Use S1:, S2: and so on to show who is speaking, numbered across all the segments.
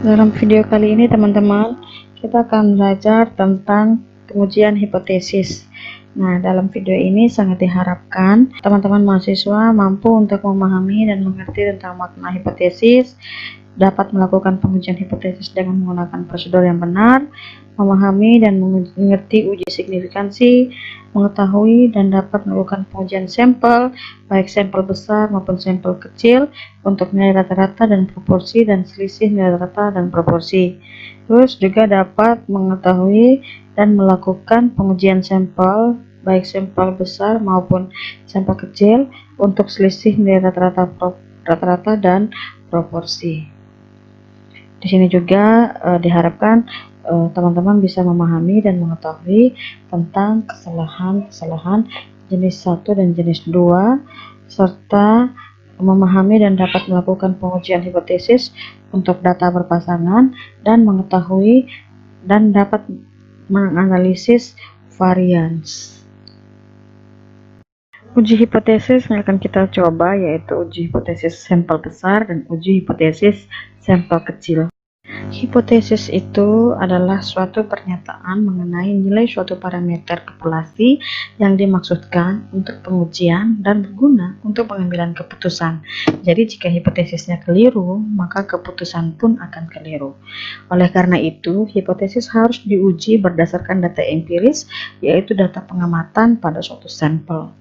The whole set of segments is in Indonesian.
S1: Dalam video kali ini teman-teman, kita akan belajar tentang pengujian hipotesis. Nah, dalam video ini sangat diharapkan teman-teman mahasiswa mampu untuk memahami dan mengerti tentang makna hipotesis, dapat melakukan pengujian hipotesis dengan menggunakan prosedur yang benar, memahami dan mengerti uji signifikansi, mengetahui dan dapat melakukan pengujian sampel, baik sampel besar maupun sampel kecil, untuk nilai rata-rata dan proporsi dan selisih nilai rata dan proporsi. Terus juga dapat mengetahui dan melakukan pengujian sampel, baik sampel besar maupun sampel kecil, untuk selisih nilai rata-rata dan proporsi. Di sini juga diharapkan teman-teman bisa memahami dan mengetahui tentang kesalahan-kesalahan jenis 1 dan jenis 2, serta memahami dan dapat melakukan pengujian hipotesis untuk data berpasangan, dan mengetahui dan dapat menganalisis varians. Uji hipotesis yang akan kita coba yaitu uji hipotesis sampel besar dan uji hipotesis sampel kecil. Hipotesis itu adalah suatu pernyataan mengenai nilai suatu parameter populasi yang dimaksudkan untuk pengujian dan berguna untuk pengambilan keputusan. Jadi jika hipotesisnya keliru, maka keputusan pun akan keliru. Oleh karena itu, hipotesis harus diuji berdasarkan data empiris, yaitu data pengamatan pada suatu sampel.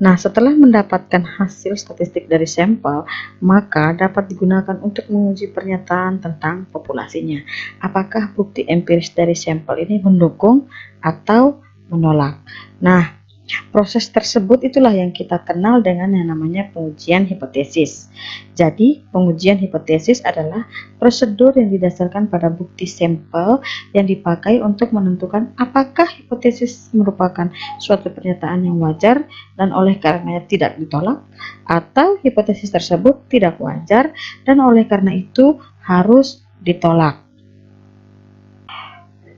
S1: Nah, setelah mendapatkan hasil statistik dari sampel, maka dapat digunakan untuk menguji pernyataan tentang populasinya. Apakah bukti empiris dari sampel ini mendukung atau menolak? Nah, proses tersebut itulah yang kita kenal dengan yang namanya pengujian hipotesis. Jadi, pengujian hipotesis adalah prosedur yang didasarkan pada bukti sampel yang dipakai untuk menentukan apakah hipotesis merupakan suatu pernyataan yang wajar dan oleh karenanya tidak ditolak, atau hipotesis tersebut tidak wajar dan oleh karena itu harus ditolak.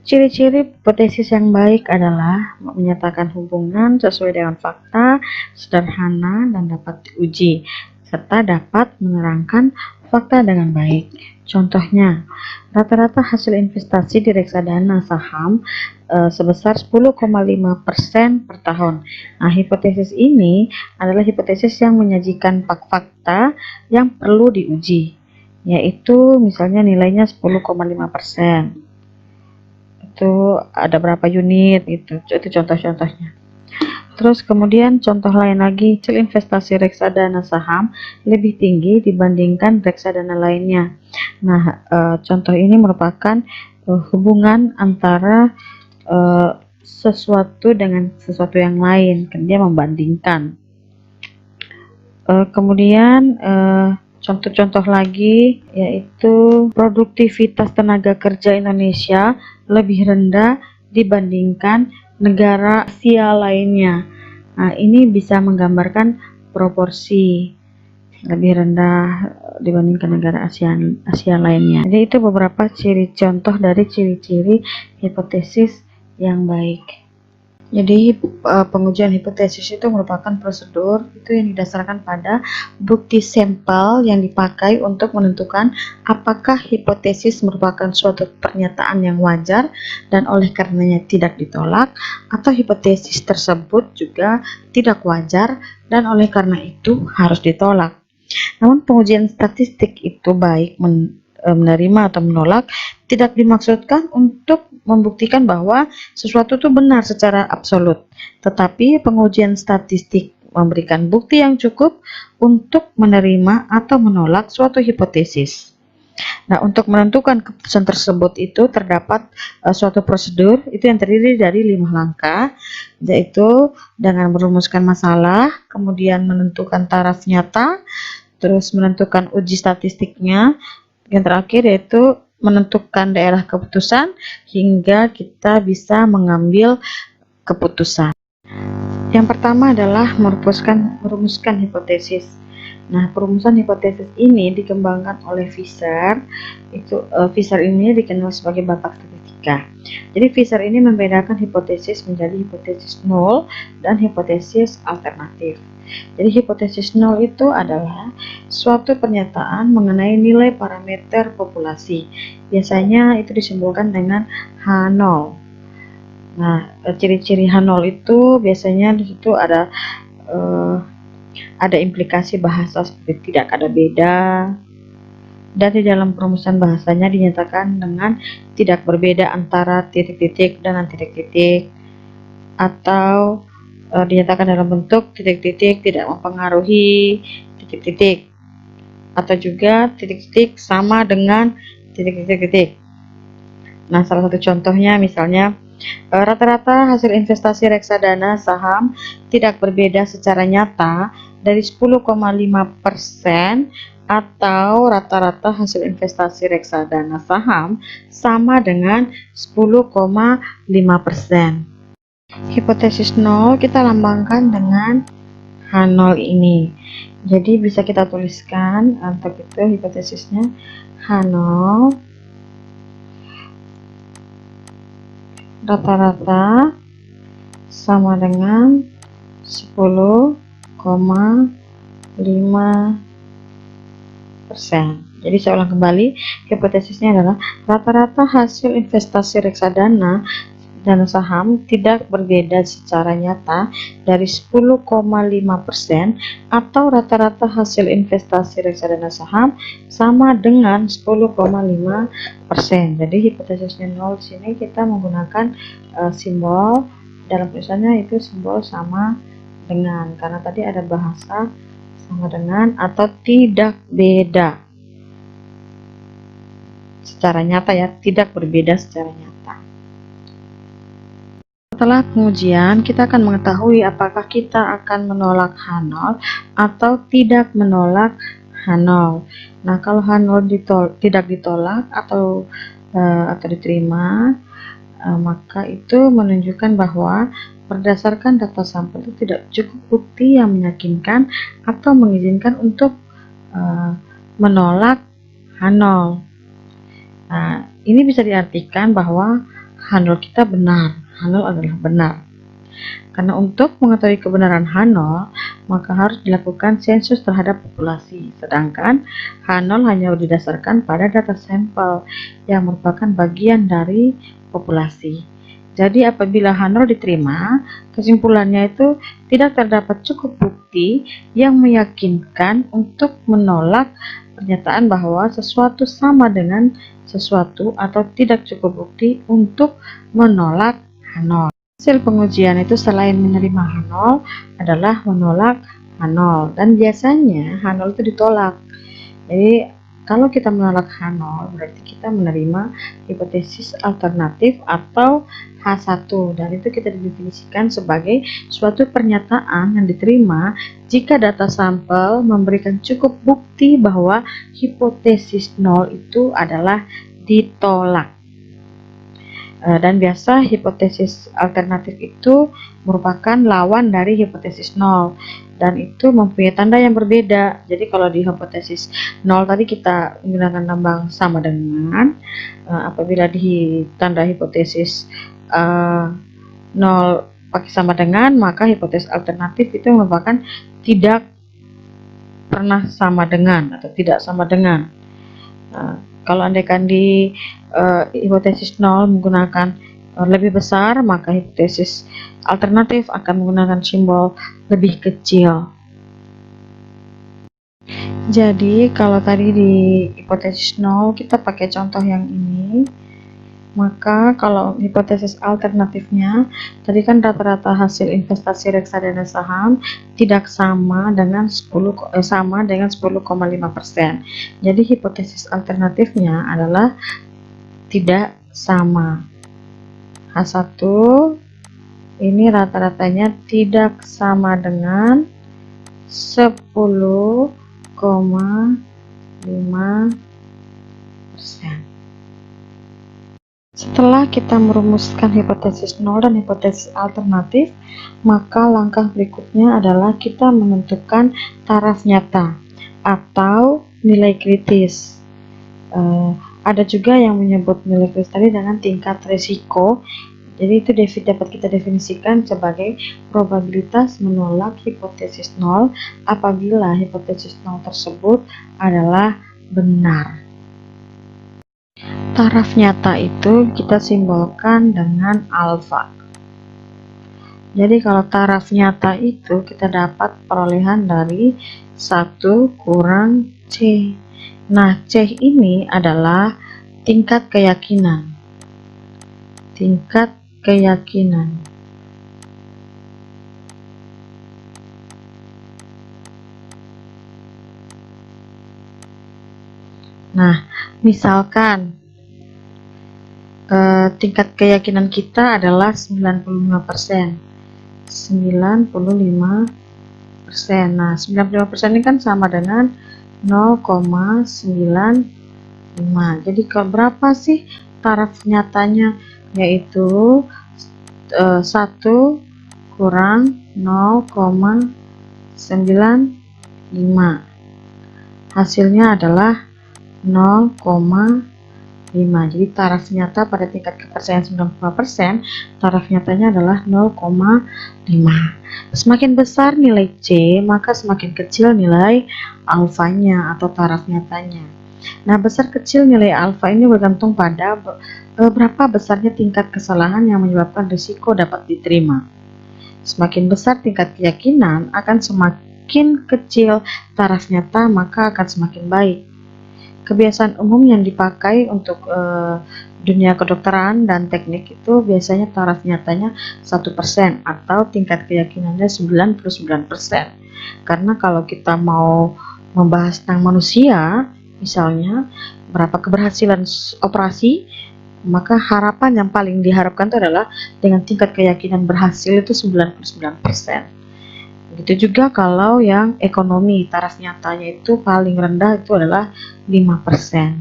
S1: Ciri-ciri hipotesis yang baik adalah menyatakan hubungan sesuai dengan fakta, sederhana, dan dapat diuji, serta dapat menerangkan fakta dengan baik. Contohnya, rata-rata hasil investasi di reksadana saham sebesar 10,5% per tahun. Nah, hipotesis ini adalah hipotesis yang menyajikan fakta yang perlu diuji, yaitu misalnya nilainya 10,5%. Itu ada berapa unit itu contoh-contohnya. Terus kemudian contoh lain lagi, hasil investasi reksadana saham lebih tinggi dibandingkan reksadana lainnya. Nah, contoh ini merupakan hubungan antara sesuatu dengan sesuatu yang lain, dia membandingkan. Kemudian contoh-contoh lagi yaitu produktivitas tenaga kerja Indonesia lebih rendah dibandingkan negara Asia lainnya. Nah, ini bisa menggambarkan proporsi lebih rendah dibandingkan negara Asia lainnya. Jadi itu beberapa contoh dari ciri-ciri hipotesis yang baik. Jadi pengujian hipotesis itu merupakan prosedur itu yang didasarkan pada bukti sampel yang dipakai untuk menentukan apakah hipotesis merupakan suatu pernyataan yang wajar dan oleh karenanya tidak ditolak, atau hipotesis tersebut juga tidak wajar dan oleh karena itu harus ditolak. Namun pengujian statistik itu baik menerima atau menolak tidak dimaksudkan untuk membuktikan bahwa sesuatu itu benar secara absolut, tetapi pengujian statistik memberikan bukti yang cukup untuk menerima atau menolak suatu hipotesis. Nah, untuk menentukan keputusan tersebut itu terdapat suatu prosedur itu yang terdiri dari 5 langkah, yaitu dengan merumuskan masalah, kemudian menentukan taraf nyata, terus menentukan uji statistiknya, yang terakhir yaitu menentukan daerah keputusan hingga kita bisa mengambil keputusan. Yang pertama adalah merumuskan hipotesis. Nah, perumusan hipotesis ini dikembangkan oleh Fisher. Fisher ini dikenal sebagai bapak statistika. Jadi Fisher ini membedakan hipotesis menjadi hipotesis nol dan hipotesis alternatif. Jadi hipotesis nol itu adalah suatu pernyataan mengenai nilai parameter populasi. Biasanya itu disimbolkan dengan H0. Nah, ciri-ciri H0 itu biasanya di situ ada implikasi bahasa seperti tidak ada beda, dan di dalam perumusan bahasanya dinyatakan dengan tidak berbeda antara titik-titik dan titik-titik, atau dinyatakan dalam bentuk titik-titik tidak mempengaruhi titik-titik, atau juga titik-titik sama dengan titik-titik. Nah, salah satu contohnya misalnya rata-rata hasil investasi reksadana saham tidak berbeda secara nyata dari 10,5% atau rata-rata hasil investasi reksadana saham sama dengan 10,5%. Hipotesis nol kita lambangkan dengan H0 ini. Jadi bisa kita tuliskan untuk itu hipotesisnya H0 rata-rata sama dengan 10,5%. Jadi saya ulang kembali, hipotesisnya adalah rata-rata hasil investasi reksadana dan saham tidak berbeda secara nyata dari 10,5% atau rata-rata hasil investasi reksadana saham sama dengan 10,5%. Jadi hipotesisnya nol di sini kita menggunakan simbol dalam tulisannya itu simbol sama dengan, karena tadi ada bahasa sama dengan atau tidak beda secara nyata ya, tidak berbeda secara nyata. Setelah pengujian, kita akan mengetahui apakah kita akan menolak H0 atau tidak menolak H0. Nah, kalau H0 tidak ditolak atau diterima, maka itu menunjukkan bahwa berdasarkan data sampel itu tidak cukup bukti yang meyakinkan atau mengizinkan untuk menolak H0. Nah, ini bisa diartikan bahwa H0 kita benar. H0 adalah benar. Karena untuk mengetahui kebenaran H0, maka harus dilakukan sensus terhadap populasi. Sedangkan H0 hanya didasarkan pada data sampel yang merupakan bagian dari populasi. Jadi apabila H0 diterima, kesimpulannya itu tidak terdapat cukup bukti yang meyakinkan untuk menolak pernyataan bahwa sesuatu sama dengan sesuatu atau tidak cukup bukti untuk menolak H0. Hasil pengujian itu selain menerima H0 adalah menolak H0, dan biasanya H0 itu ditolak. Jadi kalau kita menolak H0 berarti kita menerima hipotesis alternatif atau H1, dan itu kita definisikan sebagai suatu pernyataan yang diterima jika data sampel memberikan cukup bukti bahwa hipotesis 0 itu adalah ditolak. Dan biasa hipotesis alternatif itu merupakan lawan dari hipotesis 0, dan itu mempunyai tanda yang berbeda. Jadi kalau di hipotesis 0 tadi kita menggunakan lambang sama dengan, apabila di tanda hipotesis 0 pakai sama dengan, maka hipotesis alternatif itu merupakan tidak pernah sama dengan atau tidak sama dengan. Kalau andaikan di hipotesis 0 menggunakan lebih besar, maka hipotesis alternatif akan menggunakan simbol lebih kecil. Jadi kalau tadi di hipotesis 0 kita pakai contoh yang ini, maka kalau hipotesis alternatifnya tadi kan rata-rata hasil investasi reksadana saham tidak sama dengan 10,5%. Jadi hipotesis alternatifnya adalah tidak sama. H1 ini rata-ratanya tidak sama dengan 10,5%. Setelah kita merumuskan hipotesis 0 dan hipotesis alternatif, maka langkah berikutnya adalah kita menentukan taraf nyata. atau nilai kritis. Ada juga yang menyebut nilai kritis tadi dengan tingkat risiko. Jadi itu dapat kita definisikan sebagai probabilitas menolak hipotesis nol apabila hipotesis nol tersebut adalah benar. Taraf nyata itu kita simbolkan dengan alfa. Jadi kalau taraf nyata itu kita dapat perolehan dari 1 kurang C. Nah, C ini adalah tingkat keyakinan. Tingkat keyakinan. Nah, misalkan tingkat keyakinan kita adalah 95%. 95%. Nah, 95% ini kan sama dengan 0,95. Jadi kalau berapa sih taraf nyatanya? Yaitu 1 kurang 0,95. Hasilnya adalah 0,5. Jadi taraf nyata pada tingkat kepercayaan 95%, taraf nyatanya adalah 0,5. Semakin besar nilai C, maka semakin kecil nilai alfanya atau taraf nyatanya. Nah, besar kecil nilai alfa ini bergantung pada berapa besarnya tingkat kesalahan yang menyebabkan risiko dapat diterima. Semakin besar tingkat keyakinan, akan semakin kecil taraf nyata, maka akan semakin baik. Kebiasaan umum yang dipakai untuk dunia kedokteran dan teknik itu biasanya taraf nyatanya 1% atau tingkat keyakinannya 99%. Karena kalau kita mau membahas tentang manusia, misalnya berapa keberhasilan operasi, maka harapan yang paling diharapkan itu adalah dengan tingkat keyakinan berhasil itu 99%. Begitu juga kalau yang ekonomi, taraf nyatanya itu paling rendah itu adalah 5%.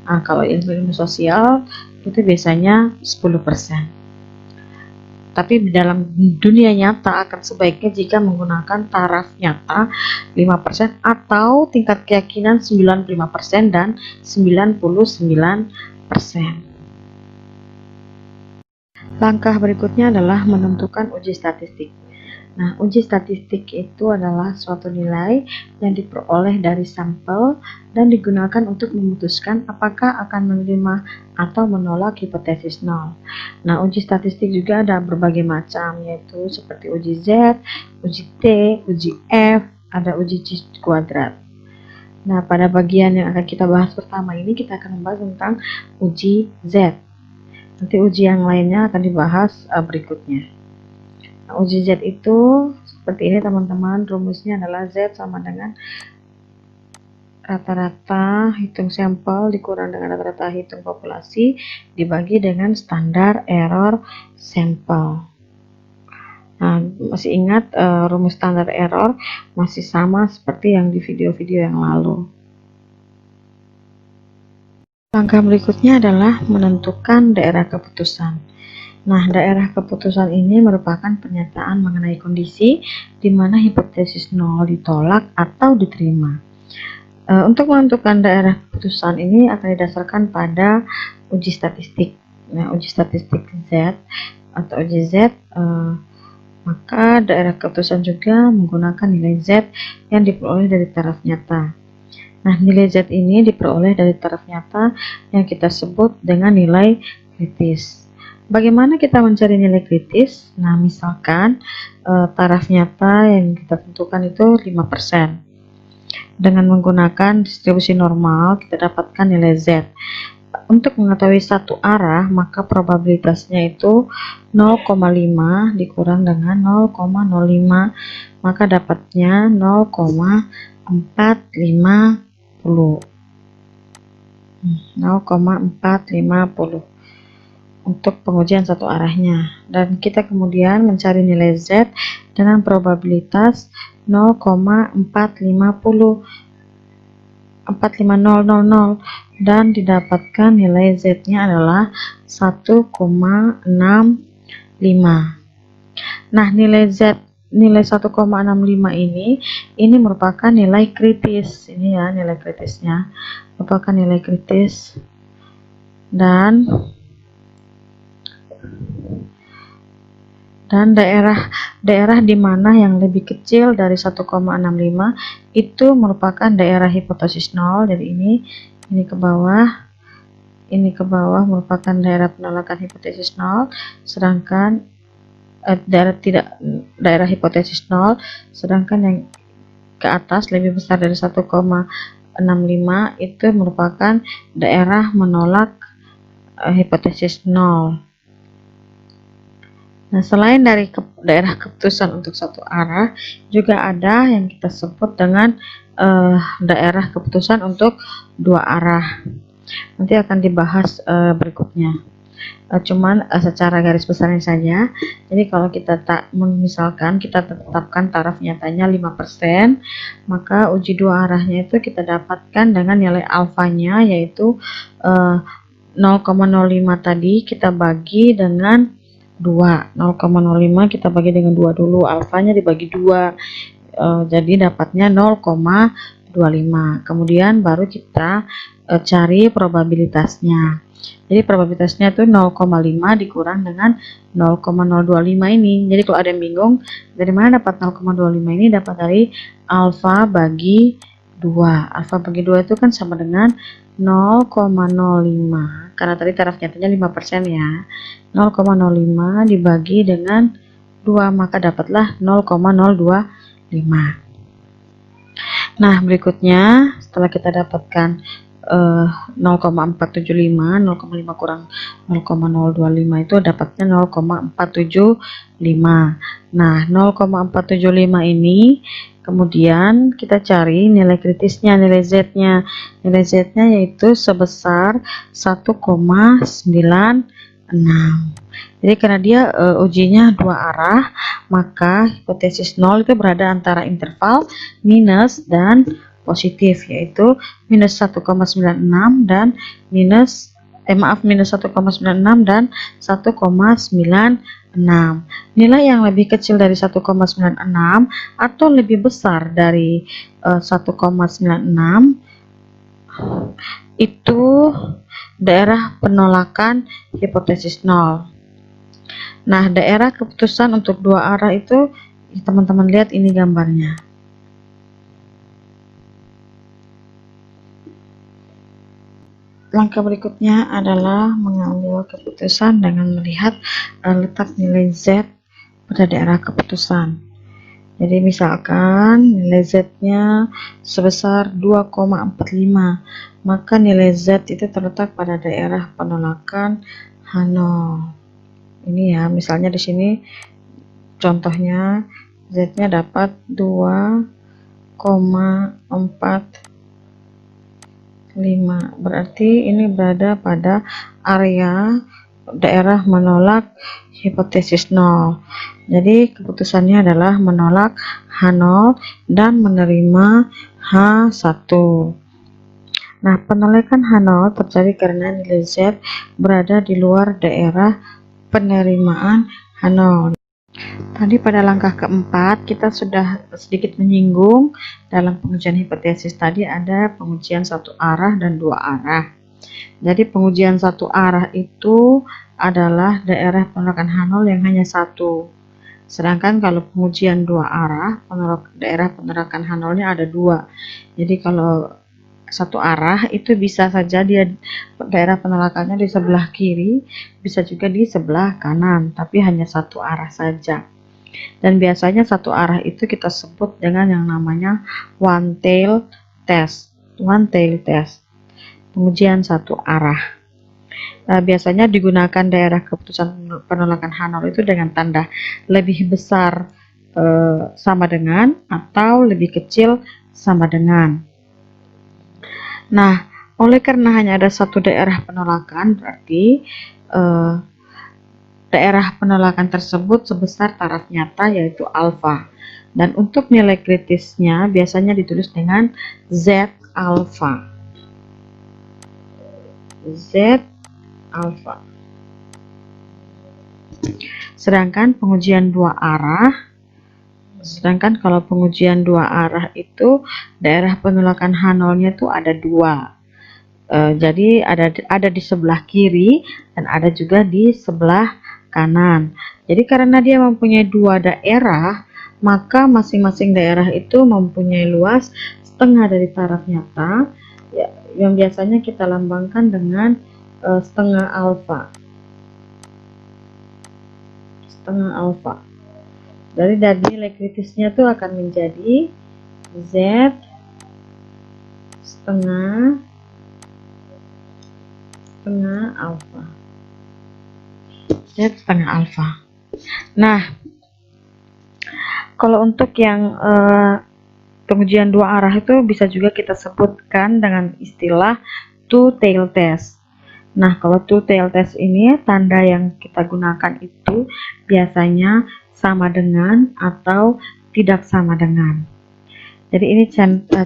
S1: Nah, kalau ilmu sosial itu biasanya 10%. Tapi dalam dunia nyata akan sebaiknya jika menggunakan taraf nyata 5% atau tingkat keyakinan 95% dan 99%. Langkah berikutnya adalah menentukan uji statistik. Nah, uji statistik itu adalah suatu nilai yang diperoleh dari sampel dan digunakan untuk memutuskan apakah akan menerima atau menolak hipotesis nol. Nah, uji statistik juga ada berbagai macam, yaitu seperti uji Z, uji T, uji F, ada uji C kuadrat. Nah, pada bagian yang akan kita bahas pertama ini kita akan membahas tentang uji Z. Nanti uji yang lainnya akan dibahas berikutnya. Uji Z itu seperti ini teman-teman, rumusnya adalah Z sama dengan rata-rata hitung sampel dikurang dengan rata-rata hitung populasi dibagi dengan standar error sampel. Nah, masih ingat rumus standar error masih sama seperti yang di video-video yang lalu. Langkah berikutnya adalah menentukan daerah keputusan. Nah, daerah keputusan ini merupakan pernyataan mengenai kondisi di mana hipotesis nol ditolak atau diterima. Untuk menentukan daerah keputusan ini akan didasarkan pada uji statistik. Nah, uji statistik Z atau uji Z, maka daerah keputusan juga menggunakan nilai Z yang diperoleh dari taraf nyata. Nah, nilai Z ini diperoleh dari taraf nyata yang kita sebut dengan nilai kritis. Bagaimana kita mencari nilai kritis? Nah, misalkan taraf nyata yang kita tentukan itu 5%. Dengan menggunakan distribusi normal, kita dapatkan nilai Z. Untuk mengetahui satu arah, maka probabilitasnya itu 0,5 dikurang dengan 0,05, maka dapatnya 0,450. 0,450 untuk pengujian satu arahnya, dan kita kemudian mencari nilai Z dengan probabilitas 0,450 dan didapatkan nilai Z-nya adalah 1,65. Nah, nilai Z nilai 1,65 ini merupakan nilai kritis. Ini ya nilai kritisnya, merupakan nilai kritis, dan daerah di mana yang lebih kecil dari 1,65 itu merupakan daerah hipotesis nol. Jadi ini ke bawah merupakan daerah penolakan hipotesis nol, sedangkan daerah hipotesis nol, sedangkan yang ke atas lebih besar dari 1,65 itu merupakan daerah menolak hipotesis nol. Nah, selain dari daerah keputusan untuk satu arah, juga ada yang kita sebut dengan daerah keputusan untuk dua arah. Nanti akan dibahas berikutnya. Cuman secara garis besarnya saja. Jadi kalau kita misalkan kita tetapkan taraf nyatanya 5%, maka uji dua arahnya itu kita dapatkan dengan nilai alfanya, yaitu 0,05 tadi kita bagi dengan 2. 0,05 kita bagi dengan 2 dulu, alfanya dibagi 2, jadi dapatnya 0,25. Kemudian baru kita cari probabilitasnya. Jadi probabilitasnya itu 0,5 dikurang dengan 0,025 ini. Jadi kalau ada yang bingung dari mana dapat 0,25 ini, dapat dari alfa bagi 2. Alfa bagi 2 itu kan sama dengan 0,05, karena tadi taraf nyatanya 5% ya. 0,05 dibagi dengan 2, maka dapatlah 0,025. Nah, berikutnya setelah kita dapatkan 0,475, 0,5 kurang 0,025 itu dapatnya 0,475. Nah, 0,475 ini kemudian kita cari nilai kritisnya, nilai Z-nya. Nilai Z-nya yaitu sebesar 1,96. Jadi karena dia ujinya dua arah, maka hipotesis nol itu berada antara interval minus dan positif, yaitu minus 1,96 dan minus 1,96 dan 1,96. Nilai yang lebih kecil dari 1,96 atau lebih besar dari 1,96 itu daerah penolakan hipotesis nol. Nah, daerah keputusan untuk dua arah itu teman-teman lihat ini gambarnya. Langkah berikutnya adalah mengambil keputusan dengan melihat letak nilai Z pada daerah keputusan. Jadi misalkan nilai Z-nya sebesar 2,45, maka nilai Z itu terletak pada daerah penolakan H0. Ini ya, misalnya di sini contohnya Z-nya dapat 2,45, berarti ini berada pada area daerah menolak hipotesis nol. Jadi keputusannya adalah menolak H0 dan menerima H1. Nah, penolakan H0 terjadi karena nilai Z berada di luar daerah penerimaan H0. Tadi pada langkah keempat kita sudah sedikit menyinggung dalam pengujian hipotesis tadi ada pengujian satu arah dan dua arah. Jadi pengujian satu arah itu adalah daerah penolakan H0 yang hanya satu. Sedangkan kalau pengujian dua arah, daerah penolakan H0-nya ada dua. Jadi kalau satu arah itu bisa saja dia daerah penolakannya di sebelah kiri, bisa juga di sebelah kanan, tapi hanya satu arah saja. Dan biasanya satu arah itu kita sebut dengan yang namanya one tail test. One tail test, pengujian satu arah. Biasanya digunakan daerah keputusan penolakan H0 itu dengan tanda lebih besar sama dengan atau lebih kecil sama dengan. Nah, oleh karena hanya ada satu daerah penolakan, berarti daerah penolakan tersebut sebesar taraf nyata yaitu alfa. Dan untuk nilai kritisnya biasanya ditulis dengan Z alfa. Z alfa. Sedangkan pengujian dua arah Sedangkan kalau pengujian dua arah itu daerah penolakan H0-nya itu ada dua. Jadi ada di sebelah kiri dan ada juga di sebelah kanan. Jadi karena dia mempunyai dua daerah, maka masing-masing daerah itu mempunyai luas setengah dari taraf nyata, ya, yang biasanya kita lambangkan dengan setengah alfa. Setengah alfa. Dari nilai kritisnya tuh akan menjadi Z setengah alfa. Z setengah alfa. Nah, kalau untuk yang pengujian dua arah itu bisa juga kita sebutkan dengan istilah two-tail test. Nah, kalau two-tail test ini tanda yang kita gunakan itu biasanya sama dengan atau tidak sama dengan. Jadi ini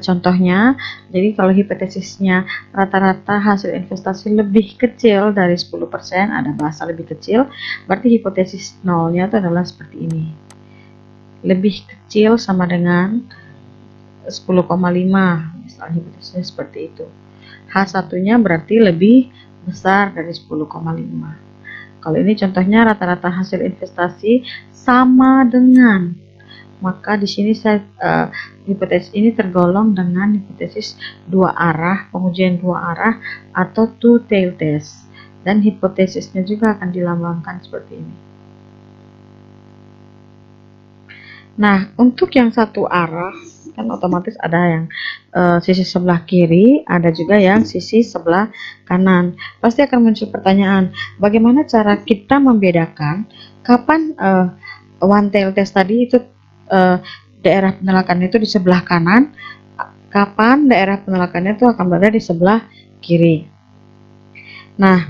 S1: contohnya. Jadi kalau hipotesisnya rata-rata hasil investasi lebih kecil dari 10%, ada bahasa lebih kecil, berarti hipotesis nolnya itu adalah seperti ini. Lebih kecil sama dengan 10,5, misalnya hipotesisnya seperti itu. H1-nya berarti lebih besar dari 10,5. Kalau ini contohnya rata-rata hasil investasi sama dengan, maka di sini hipotesis ini tergolong dengan hipotesis dua arah, pengujian dua arah atau two-tail test, dan hipotesisnya juga akan dilambangkan seperti ini. Nah, untuk yang satu arah kan otomatis ada yang sisi sebelah kiri, ada juga yang sisi sebelah kanan. Pasti akan muncul pertanyaan, bagaimana cara kita membedakan kapan one tail test tadi itu daerah penolakannya itu di sebelah kanan, kapan daerah penolakannya itu akan berada di sebelah kiri. Nah,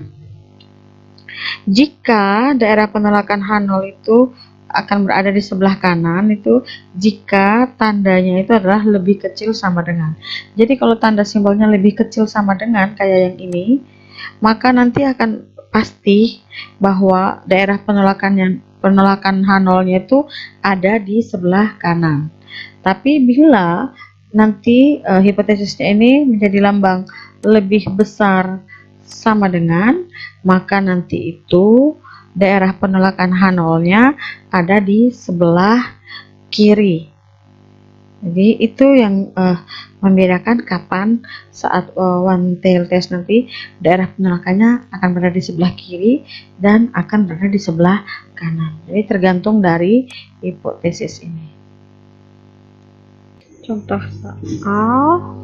S1: jika daerah penolakan H0 itu akan berada di sebelah kanan, itu jika tandanya itu adalah lebih kecil sama dengan. Jadi kalau tanda simbolnya lebih kecil sama dengan kayak yang ini, maka nanti akan pasti bahwa daerah penolakan H0-nya itu ada di sebelah kanan. Tapi bila nanti hipotesisnya ini menjadi lambang lebih besar sama dengan, maka nanti itu daerah penolakan H0-nya ada di sebelah kiri. Jadi itu yang membedakan kapan saat one tail test nanti daerah penolakannya akan berada di sebelah kiri dan akan berada di sebelah kanan. Jadi tergantung dari hipotesis ini. Contoh soal,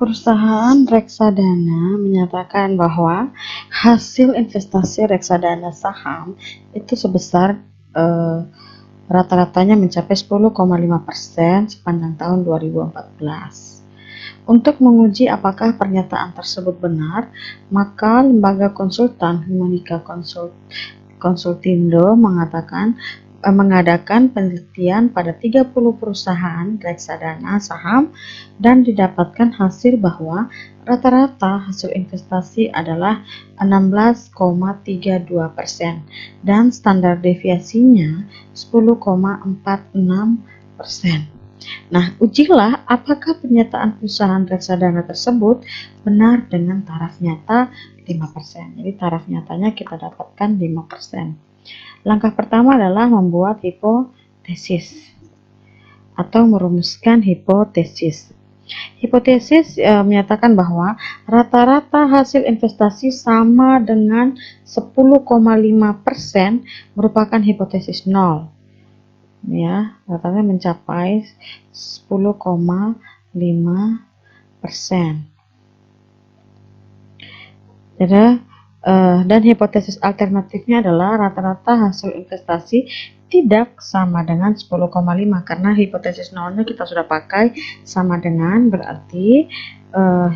S1: perusahaan reksadana menyatakan bahwa hasil investasi reksadana saham itu sebesar rata-ratanya mencapai 10,5% sepanjang tahun 2014. Untuk menguji apakah pernyataan tersebut benar, maka lembaga konsultan Humanica Consultindo mengadakan penelitian pada 30 perusahaan reksadana saham dan didapatkan hasil bahwa rata-rata hasil investasi adalah 16,32% dan standar deviasinya 10,46%. Nah, ujilah apakah pernyataan perusahaan reksadana tersebut benar dengan taraf nyata 5%. Jadi taraf nyatanya kita dapatkan 5%. Langkah pertama adalah membuat hipotesis atau merumuskan hipotesis. Hipotesis menyatakan bahwa rata-rata hasil investasi sama dengan 10,5% merupakan hipotesis nol. Ya, rata-rata mencapai 10,5%. Dan hipotesis alternatifnya adalah rata-rata hasil investasi tidak sama dengan 10,5, karena hipotesis nolnya kita sudah pakai sama dengan, berarti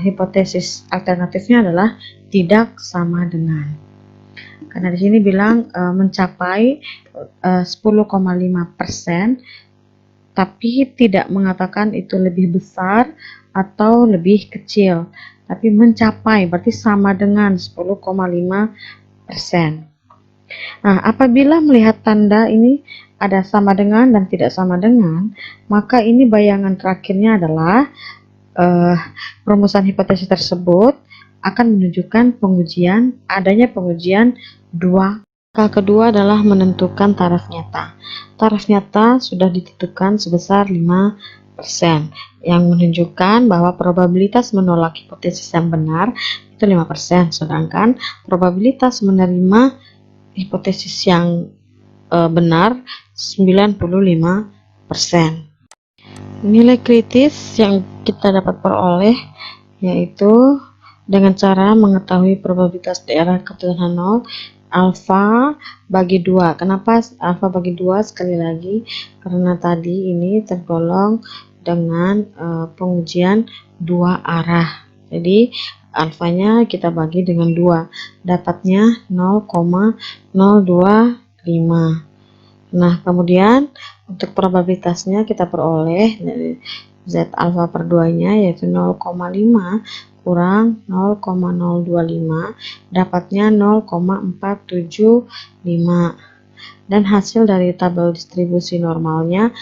S1: hipotesis alternatifnya adalah tidak sama dengan. Karena di sini bilang mencapai 10,5%, tapi tidak mengatakan itu lebih besar atau lebih kecil, tapi mencapai berarti sama dengan 10,5%. Nah, apabila melihat tanda ini ada sama dengan dan tidak sama dengan, maka ini bayangan terakhirnya adalah perumusan hipotesis tersebut akan menunjukkan adanya pengujian dua. Langkah kedua adalah menentukan taraf nyata. Taraf nyata sudah ditentukan sebesar 5%, yang menunjukkan bahwa probabilitas menolak hipotesis yang benar itu 5%, sedangkan probabilitas menerima hipotesis yang benar 95%. Nilai kritis yang kita dapat peroleh yaitu dengan cara mengetahui probabilitas daerah keturunan 0 alfa bagi 2. Kenapa alfa bagi 2? Sekali lagi, karena tadi ini tergolong dengan pengujian dua arah. Jadi alfanya kita bagi dengan 2, dapatnya 0,025. Nah, kemudian untuk probabilitasnya kita peroleh dari Z alfa per 2-nya yaitu 0,5 kurang 0,025, dapatnya 0,475. Dan hasil dari tabel distribusi normalnya,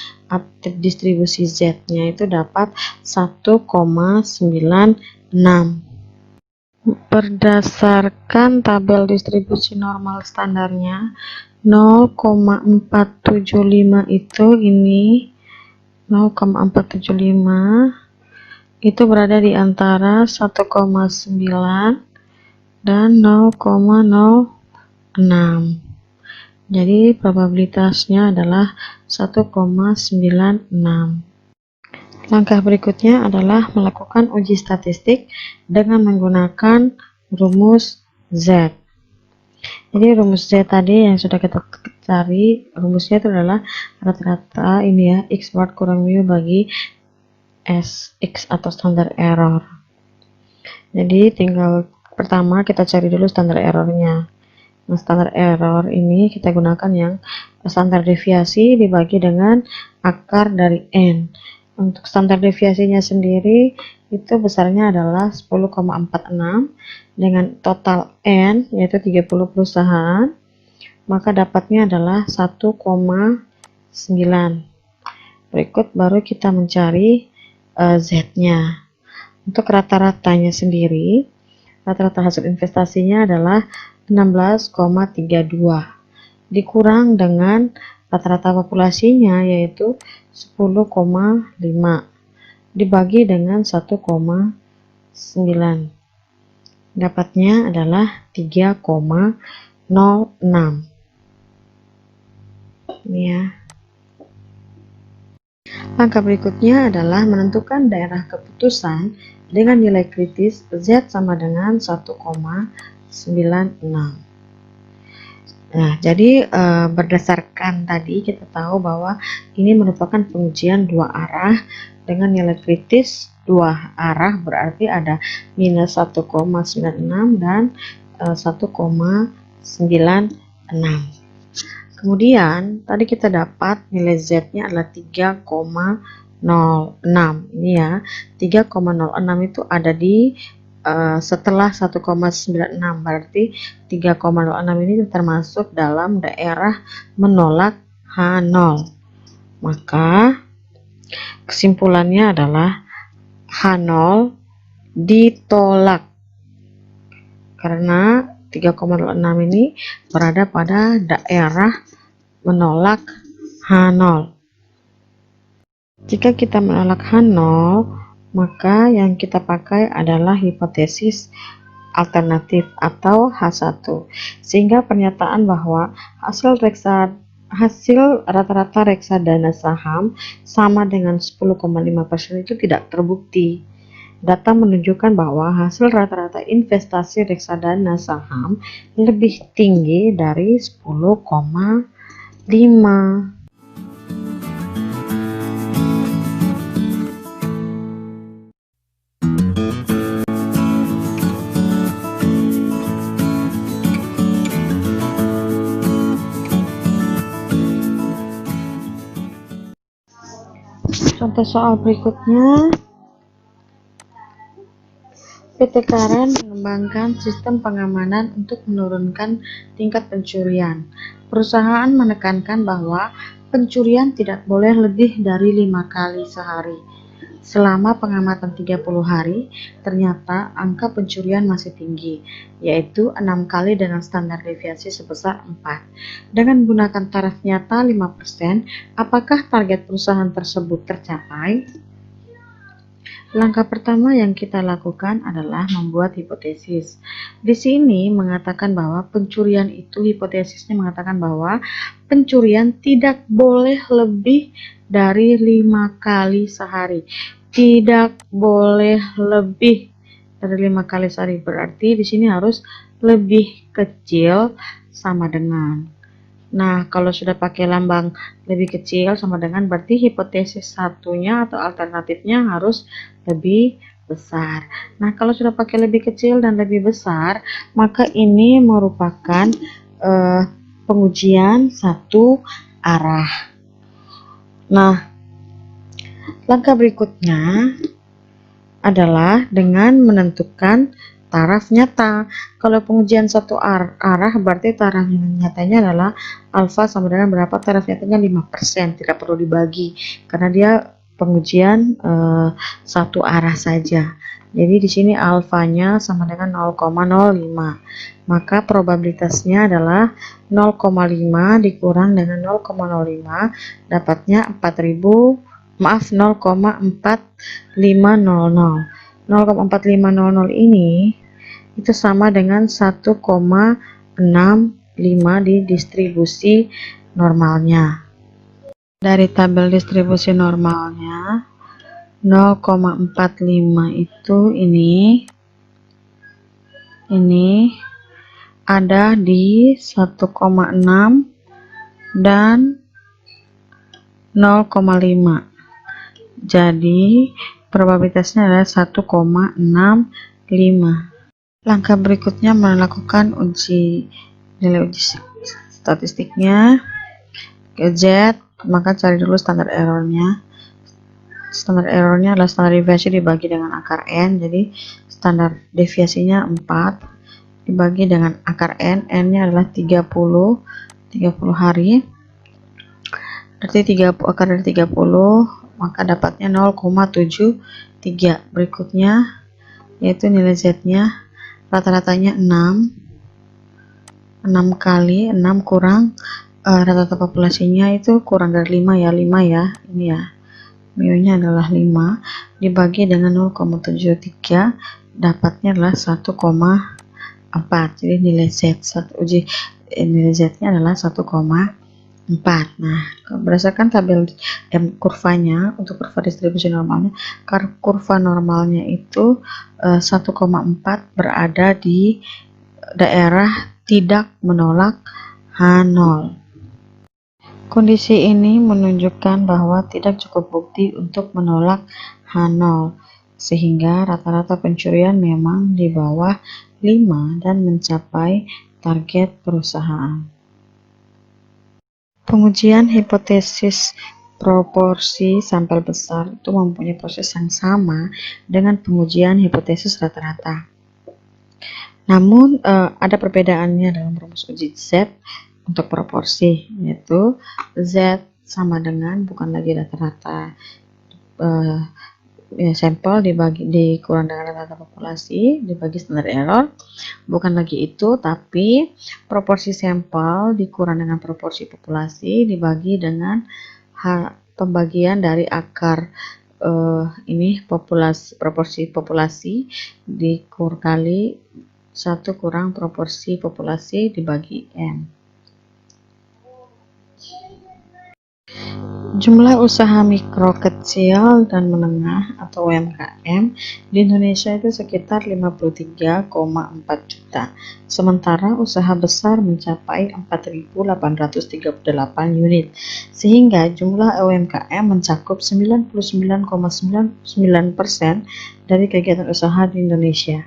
S1: distribusi Z-nya itu dapat 1,96. Berdasarkan tabel distribusi normal standarnya, 0,475 itu 0,475 itu berada di antara 1,9 dan 0,06. Jadi probabilitasnya adalah 1,96. Langkah berikutnya adalah melakukan uji statistik dengan menggunakan rumus Z. Jadi rumus Z tadi yang sudah kita cari, rumusnya itu adalah rata-rata ini ya, X bar kurang mu bagi SX atau standar error. Jadi tinggal pertama kita cari dulu standar errornya. Nah, standar error ini kita gunakan yang standar deviasi dibagi dengan akar dari N. Untuk standar deviasinya sendiri itu besarnya adalah 10,46 dengan total N yaitu 30 perusahaan, maka dapatnya adalah 1,9. Berikut baru kita mencari Z-nya. Untuk rata-ratanya sendiri, rata-rata hasil investasinya adalah 16,32 dikurang dengan rata-rata populasinya yaitu 10,5 dibagi dengan 1,9, dapatnya adalah 3,06. Ini ya. Langkah berikutnya adalah menentukan daerah keputusan dengan nilai kritis Z sama dengan 1,96. Nah, jadi berdasarkan tadi kita tahu bahwa ini merupakan pengujian dua arah dengan nilai kritis dua arah, berarti ada minus 1,96 dan 1,96. Kemudian tadi kita dapat nilai Z-nya adalah 3,06. Ini ya, 3,06 itu ada di setelah 1,96, berarti 3,06 ini termasuk dalam daerah menolak H0. Maka kesimpulannya adalah H0 ditolak karena 3,06 ini berada pada daerah menolak H0. Jika kita menolak H0, maka yang kita pakai adalah hipotesis alternatif atau H1, sehingga pernyataan bahwa hasil rata-rata reksadana saham sama dengan 10,5% itu tidak terbukti. Data menunjukkan bahwa hasil rata-rata investasi reksadana saham lebih tinggi dari 10,5. Contoh soal berikutnya, PT Karen mengembangkan sistem pengamanan untuk menurunkan tingkat pencurian. Perusahaan menekankan bahwa pencurian tidak boleh lebih dari 5 kali sehari. Selama pengamatan 30 hari, ternyata angka pencurian masih tinggi, yaitu 6 kali dengan standar deviasi sebesar 4. Dengan menggunakan taraf nyata 5%, apakah target perusahaan tersebut tercapai? Langkah pertama yang kita lakukan adalah membuat hipotesis. Di sini mengatakan bahwa pencurian itu, hipotesisnya mengatakan bahwa pencurian tidak boleh lebih dari 5 kali sehari. Tidak boleh lebih dari 5 kali sehari. Berarti di sini harus lebih kecil sama dengan. Nah, kalau sudah pakai lambang lebih kecil sama dengan, berarti hipotesis satunya atau alternatifnya harus lebih besar. Nah, kalau sudah pakai lebih kecil dan lebih besar, maka ini merupakan pengujian satu arah. Nah, langkah berikutnya adalah dengan menentukan taraf nyata. Kalau pengujian satu arah berarti taraf nyatanya adalah alfa sama dengan berapa, taraf nyatanya 5%, tidak perlu dibagi karena dia pengujian satu arah saja. Jadi di sini alfanya sama dengan 0,05. Maka probabilitasnya adalah 0,5 dikurang dengan 0,05 dapatnya 0,4500. 0,4500 ini itu sama dengan 1,65 di distribusi normalnya. Dari tabel distribusi normalnya 0,45 itu ini ada di 1,6 dan 0,5. Jadi probabilitasnya adalah 1,65. Langkah berikutnya melakukan nilai uji statistiknya ke Z, maka cari dulu standar errornya. Standar errornya adalah standar deviasi dibagi dengan akar N, jadi standar deviasinya 4 dibagi dengan akar N, N-nya adalah 30 hari, berarti akar dari 30, maka dapatnya 0,73. Berikutnya yaitu nilai Z-nya, rata-ratanya 6 kali 6 kurang rata-rata populasinya itu kurang dari 5 ya, ini ya, mu-nya adalah 5 dibagi dengan 0,73, dapatnya adalah 1,4. jadi nilai Z-nya adalah 1,4. Nah, berdasarkan tabel kurvanya, untuk kurva distribusi normalnya, kurva normalnya itu 1,4 berada di daerah tidak menolak H0. Kondisi ini menunjukkan bahwa tidak cukup bukti untuk menolak H0, sehingga rata-rata pencurian memang di bawah 5 dan mencapai target perusahaan. Pengujian hipotesis proporsi sampel besar itu mempunyai proses yang sama dengan pengujian hipotesis rata-rata. Namun ada perbedaannya dalam rumus uji Z untuk proporsi, yaitu Z sama dengan bukan lagi rata-rata sampel dikurang dengan rata-rata populasi dibagi standar error, bukan lagi itu, tapi proporsi sampel dikurang dengan proporsi populasi dibagi dengan pembagian dari akar proporsi populasi dikali 1 kurang proporsi populasi dibagi N. Jumlah usaha mikro, kecil, dan menengah atau UMKM di Indonesia itu sekitar 53,4 juta. Sementara usaha besar mencapai 4.838 unit. Sehingga jumlah UMKM mencakup 99,99% dari kegiatan usaha di Indonesia.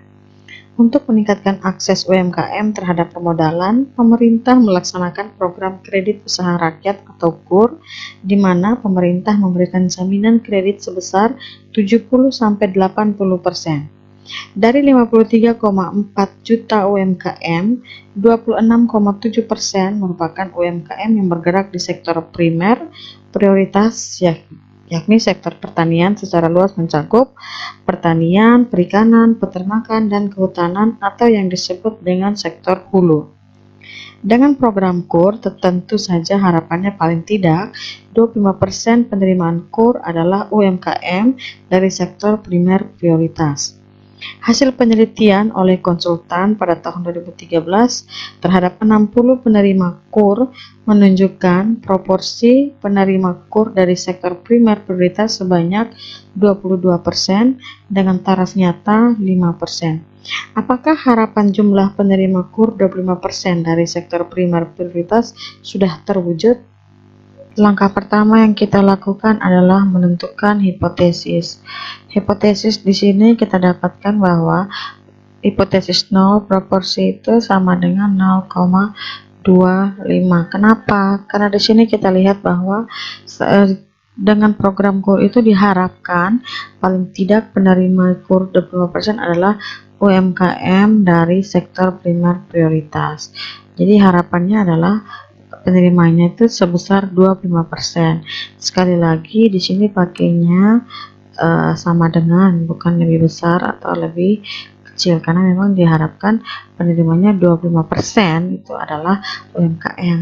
S1: Untuk meningkatkan akses UMKM terhadap permodalan, pemerintah melaksanakan program kredit usaha rakyat atau KUR, di mana pemerintah memberikan jaminan kredit sebesar 70-80%. Dari 53,4 juta UMKM, 26,7% merupakan UMKM yang bergerak di sektor primer prioritas, yakni sektor pertanian secara luas mencakup pertanian, perikanan, peternakan, dan kehutanan atau yang disebut dengan sektor hulu. Dengan program KUR, tentu saja harapannya paling tidak 25% penerimaan KUR adalah UMKM dari sektor primer prioritas. Hasil penelitian oleh konsultan pada tahun 2013 terhadap 60 penerima KUR menunjukkan proporsi penerima KUR dari sektor primer prioritas sebanyak 22% dengan taraf nyata 5%. Apakah harapan jumlah penerima KUR 25% dari sektor primer prioritas sudah terwujud? Langkah pertama yang kita lakukan adalah menentukan hipotesis. Hipotesis di sini kita dapatkan bahwa hipotesis 0 proporsi itu sama dengan 0,25. Kenapa? Karena di sini kita lihat bahwa dengan program KUR itu diharapkan paling tidak penerima KUR 25% adalah UMKM dari sektor primer prioritas. Jadi harapannya adalah penerimanya itu sebesar 25%. Sekali lagi di sini pakainya sama dengan, bukan lebih besar atau lebih kecil, karena memang diharapkan penerimanya 25% itu adalah UMKM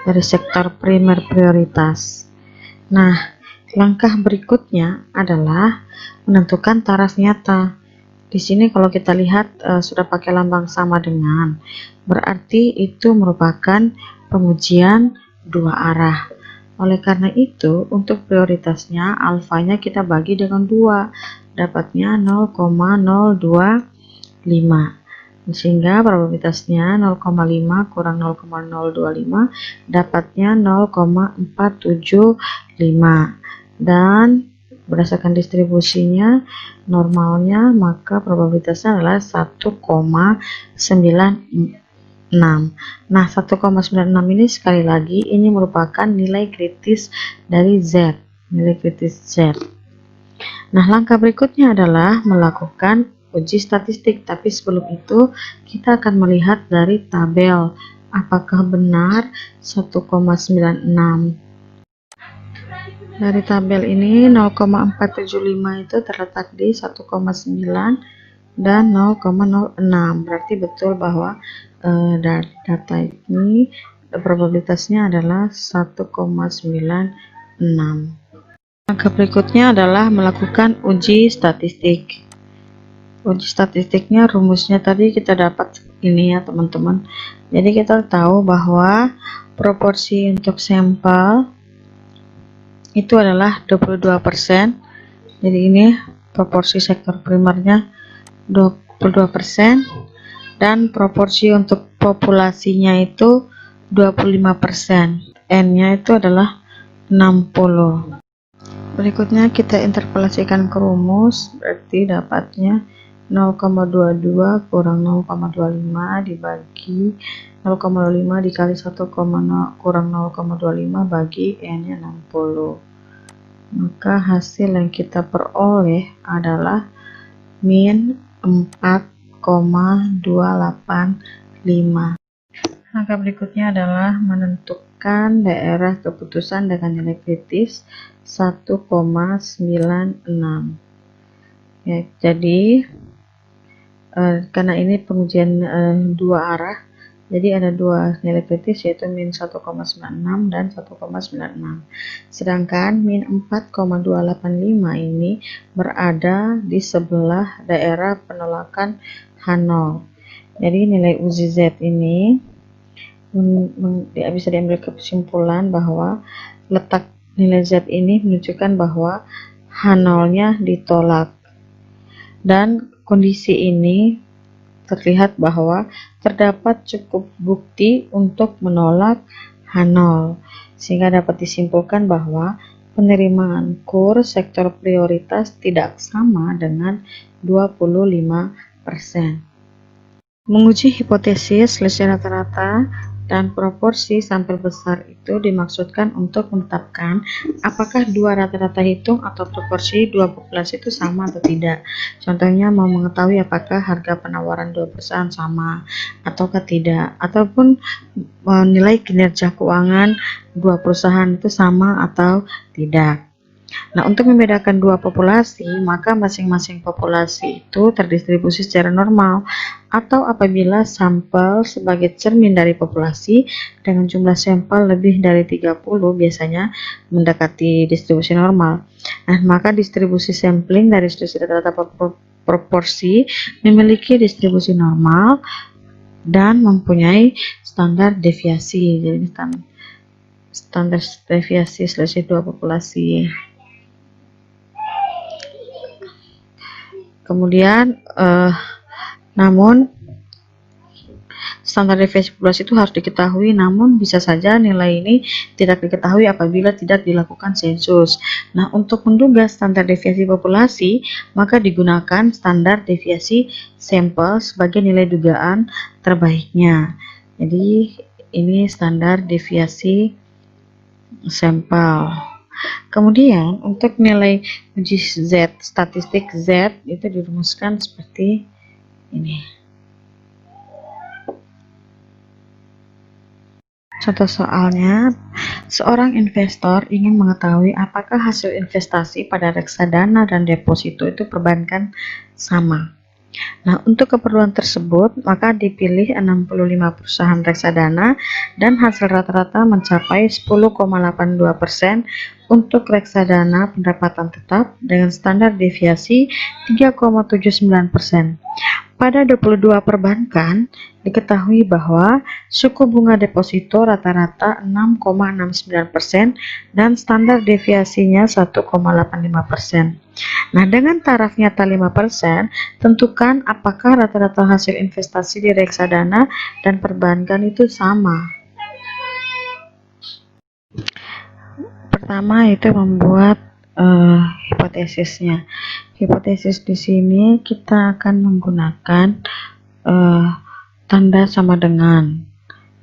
S1: dari sektor primer prioritas. Nah, langkah berikutnya adalah menentukan taraf nyata. Di sini kalau kita lihat sudah pakai lambang sama dengan, berarti itu merupakan pengujian dua arah. Oleh karena itu, untuk prioritasnya alfanya kita bagi dengan 2, dapatnya 0,025. Sehingga probabilitasnya 0,5 kurang 0,025 dapatnya 0,475. Dan berdasarkan distribusinya normalnya, maka probabilitasnya adalah 1,96. Nah, 1,96 ini sekali lagi ini merupakan nilai kritis dari Z, nilai kritis Z. Nah, langkah berikutnya adalah melakukan uji statistik, tapi sebelum itu kita akan melihat dari tabel apakah benar 1,96. Dari tabel ini 0,475 itu terletak di 1,9 dan 0,06, berarti betul bahwa data ini probabilitasnya adalah 1,96. Langkah berikutnya adalah melakukan uji statistik. Uji statistiknya rumusnya tadi kita dapat ini ya teman-teman. Jadi kita tahu bahwa proporsi untuk sampel itu adalah 22%. Jadi ini proporsi sektor primernya 22%, dan proporsi untuk populasinya itu 25%. N-nya itu adalah 60. Berikutnya kita interpolasikan ke rumus, berarti dapatnya 0,22 kurang 0,25 dibagi 0,25 dikali 1, kurang 0,25 bagi N-nya 60. Maka hasil yang kita peroleh adalah min 4,285. Langkah berikutnya adalah menentukan daerah keputusan dengan nilai kritis 1,96. Ya, jadi karena ini pengujian dua arah, jadi ada dua nilai kritis yaitu min 1,96 dan 1,96. Sedangkan min 4,285 ini berada di sebelah daerah penolakan H0. Jadi nilai UZ ini bisa diambil kesimpulan bahwa letak nilai Z ini menunjukkan bahwa H0-nya ditolak. Dan kondisi ini terlihat bahwa terdapat cukup bukti untuk menolak H0, sehingga dapat disimpulkan bahwa penerimaan KUR sektor prioritas tidak sama dengan 25%. Menguji hipotesis selisih rata-rata Dan proporsi sampel besar itu dimaksudkan untuk menetapkan apakah dua rata-rata hitung atau proporsi dua populasi itu sama atau tidak. Contohnya mau mengetahui apakah harga penawaran dua perusahaan sama ataukah tidak, ataupun menilai kinerja keuangan dua perusahaan itu sama atau tidak. Nah, untuk membedakan dua populasi, maka masing-masing populasi itu terdistribusi secara normal, atau apabila sampel sebagai cermin dari populasi dengan jumlah sampel lebih dari 30 biasanya mendekati distribusi normal. Nah, maka distribusi sampling dari selisih rata-rata proporsi memiliki distribusi normal dan mempunyai standar deviasi. Jadi standar deviasi selisih dua populasi. Kemudian, namun standar deviasi populasi itu harus diketahui, namun bisa saja nilai ini tidak diketahui apabila tidak dilakukan sensus. Nah, untuk menduga standar deviasi populasi, maka digunakan standar deviasi sampel sebagai nilai dugaan terbaiknya. Jadi, ini standar deviasi sampel. Kemudian untuk nilai uji Z, statistik Z itu dirumuskan seperti ini. Contoh soalnya, seorang investor ingin mengetahui apakah hasil investasi pada reksadana dan deposito itu perbankan sama. Nah, untuk keperluan tersebut, maka dipilih 65 perusahaan reksadana dan hasil rata-rata mencapai 10,82% untuk reksadana pendapatan tetap dengan standar deviasi 3,79%. Pada 22 perbankan, diketahui bahwa suku bunga deposito rata-rata 6,69% dan standar deviasinya 1,85%. Nah, dengan taraf nyata 5%, tentukan apakah rata-rata hasil investasi di reksadana dan perbankan itu sama. Pertama itu membuat hipotesisnya. Hipotesis di sini kita akan menggunakan tanda sama dengan.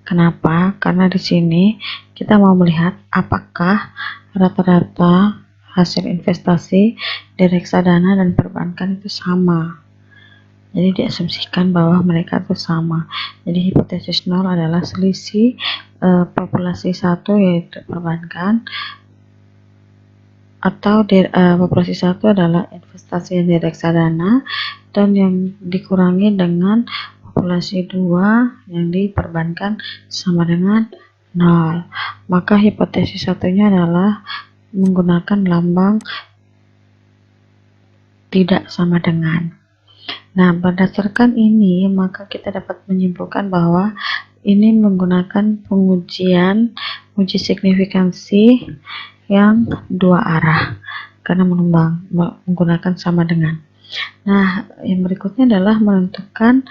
S1: Kenapa? Karena di sini kita mau melihat apakah rata-rata hasil investasi di reksadana dan perbankan itu sama. Jadi diasumsikan bahwa mereka itu sama. Jadi hipotesis 0 adalah selisih populasi 1 yaitu perbankan, atau populasi 1 adalah investasi yang di reksadana dan yang dikurangi dengan populasi 2 yang di perbankan sama dengan 0. Maka hipotesis satunya adalah menggunakan lambang tidak sama dengan. Nah, berdasarkan ini maka kita dapat menyimpulkan bahwa ini menggunakan pengujian uji signifikansi yang dua arah karena menggunakan sama dengan. Nah, yang berikutnya adalah menentukan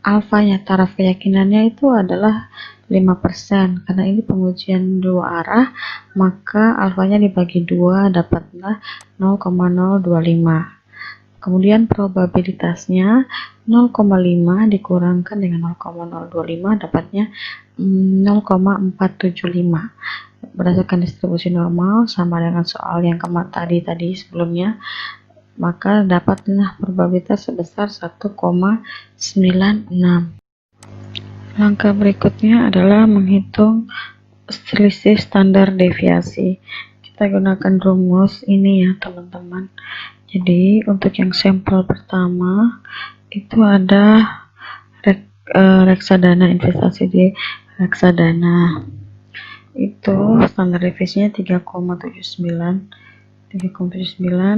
S1: alfanya, taraf keyakinannya itu adalah 5%. Karena ini pengujian dua arah, maka alfanya dibagi 2 dapatlah 0,025. Kemudian probabilitasnya 0,5 dikurangkan dengan 0,025 dapatnya 0,475. Berdasarkan distribusi normal sama dengan soal yang tadi sebelumnya, maka dapatlah probabilitas sebesar 1,96. Langkah berikutnya adalah menghitung selisih standar deviasi. Kita gunakan rumus ini ya teman-teman. Jadi untuk yang sampel pertama itu ada reksadana, investasi di reksadana itu standar deviasinya 3,79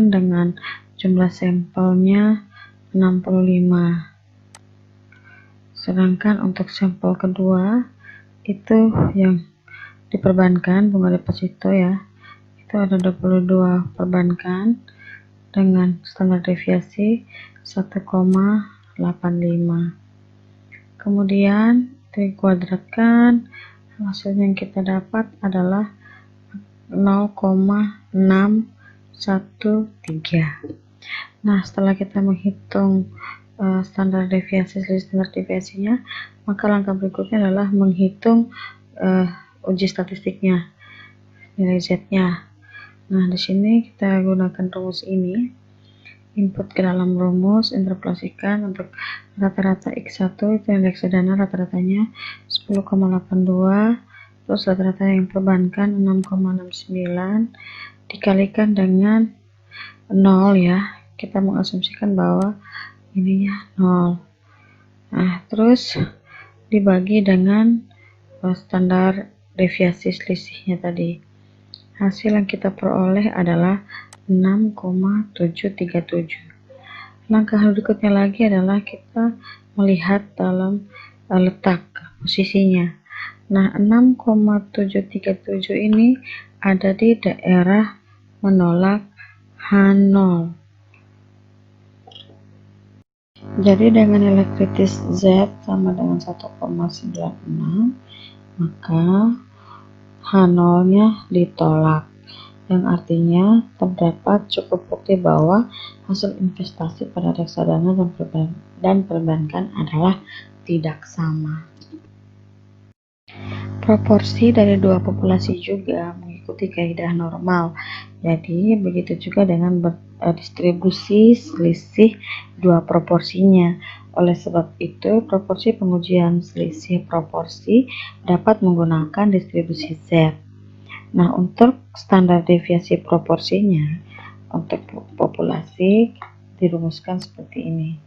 S1: dengan jumlah sampelnya 65. Sedangkan untuk sampel kedua itu yang diperbankan bunga deposito ya, itu ada 22 perbankan dengan standar deviasi 1,85. Kemudian dikuadratkan, hasil yang kita dapat adalah 0,613. Nah, setelah kita menghitung standar deviasi, selisih standar deviasinya, maka langkah berikutnya adalah menghitung uji statistiknya, nilai Z-nya. Nah, di sini kita gunakan rumus ini. Input ke dalam rumus, interpolasikan untuk rata-rata X1 itu yang reksadana rata-ratanya 10,82, terus rata-rata yang perbankan 6,69 dikalikan dengan 0 ya. Kita mengasumsikan bahwa ininya 0. Nah, terus dibagi dengan standar deviasi selisihnya tadi. Hasil yang kita peroleh adalah 6,737. Langkah berikutnya lagi adalah kita melihat dalam letak posisinya. Nah, 6,737 ini ada di daerah menolak H0. Jadi dengan nilai kritis Z sama dengan 1,96, maka H0-nya ditolak, yang artinya terdapat cukup bukti bahwa hasil investasi pada reksadana dan perbankan adalah tidak sama. Proporsi dari dua populasi juga mengikuti kaidah normal, jadi begitu juga dengan distribusi selisih dua proporsinya. Oleh sebab itu, proporsi pengujian selisih proporsi dapat menggunakan distribusi Z. Nah, untuk standar deviasi proporsinya untuk populasi dirumuskan seperti ini.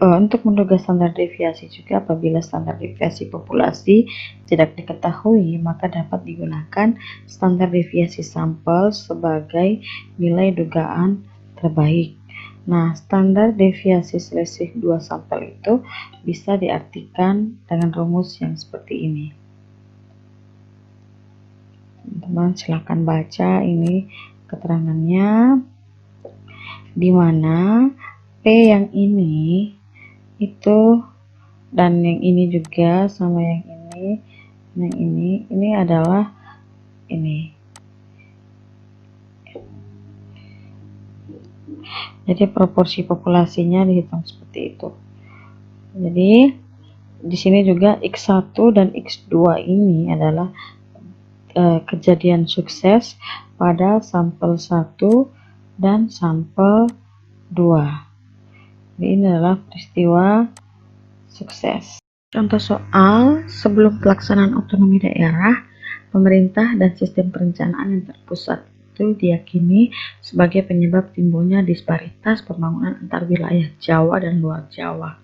S1: Untuk menduga standar deviasi juga, apabila standar deviasi populasi tidak diketahui, maka dapat digunakan standar deviasi sampel sebagai nilai dugaan terbaik. Nah, standar deviasi selisih dua sampel itu bisa diartikan dengan rumus yang seperti ini. Teman-teman silakan baca ini keterangannya, di mana P yang ini itu dan yang ini juga sama yang ini adalah ini. Jadi proporsi populasinya dihitung seperti itu. Jadi di sini juga X1 dan X2 ini adalah kejadian sukses pada sampel 1 dan sampel 2. Jadi ini adalah peristiwa sukses. Contoh soal, sebelum pelaksanaan otonomi daerah, pemerintah dan sistem perencanaan yang terpusat itu diyakini sebagai penyebab timbulnya disparitas pembangunan antar wilayah Jawa dan luar Jawa.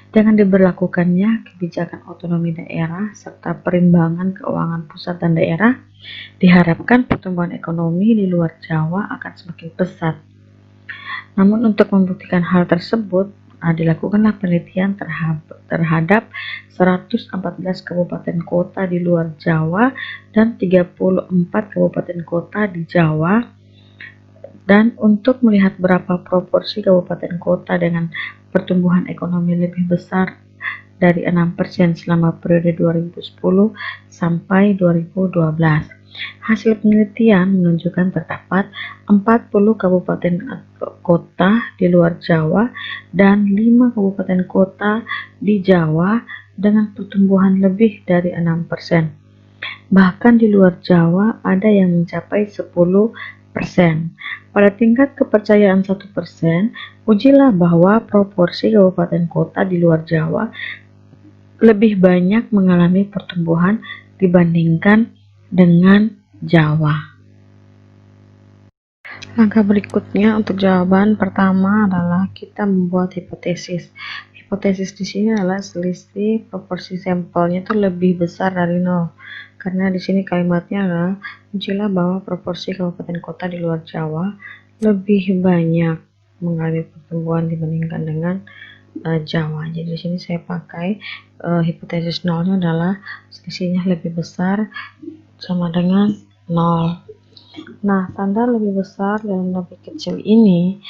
S1: Dengan diberlakukannya kebijakan otonomi daerah serta perimbangan keuangan pusat dan daerah, diharapkan pertumbuhan ekonomi di luar Jawa akan semakin pesat. Namun untuk membuktikan hal tersebut, dilakukanlah penelitian terhadap 114 kabupaten kota di luar Jawa dan 34 kabupaten kota di Jawa, dan untuk melihat berapa proporsi kabupaten kota dengan pertumbuhan ekonomi lebih besar dari 6% selama periode 2010 sampai 2012. Hasil penelitian menunjukkan terdapat 40 kabupaten kota di luar Jawa dan 5 kabupaten kota di Jawa dengan pertumbuhan lebih dari 6%. Bahkan di luar Jawa ada yang mencapai 10%. Pada tingkat kepercayaan 1%, ujilah bahwa proporsi kabupaten kota di luar Jawa lebih banyak mengalami pertumbuhan dibandingkan dengan Jawa. Langkah berikutnya untuk jawaban pertama adalah kita membuat hipotesis. Hipotesis di sini adalah selisih proporsi sampelnya itu lebih besar dari 0. Karena di sini kalimatnya adalah ujilah bahwa proporsi kabupaten kota di luar Jawa lebih banyak mengalami pertumbuhan dibandingkan dengan Jawa. Jadi di sini saya pakai hipotesis 0-nya adalah selisihnya lebih besar sama dengan 0. Nah, tanda lebih besar dan lebih kecil ini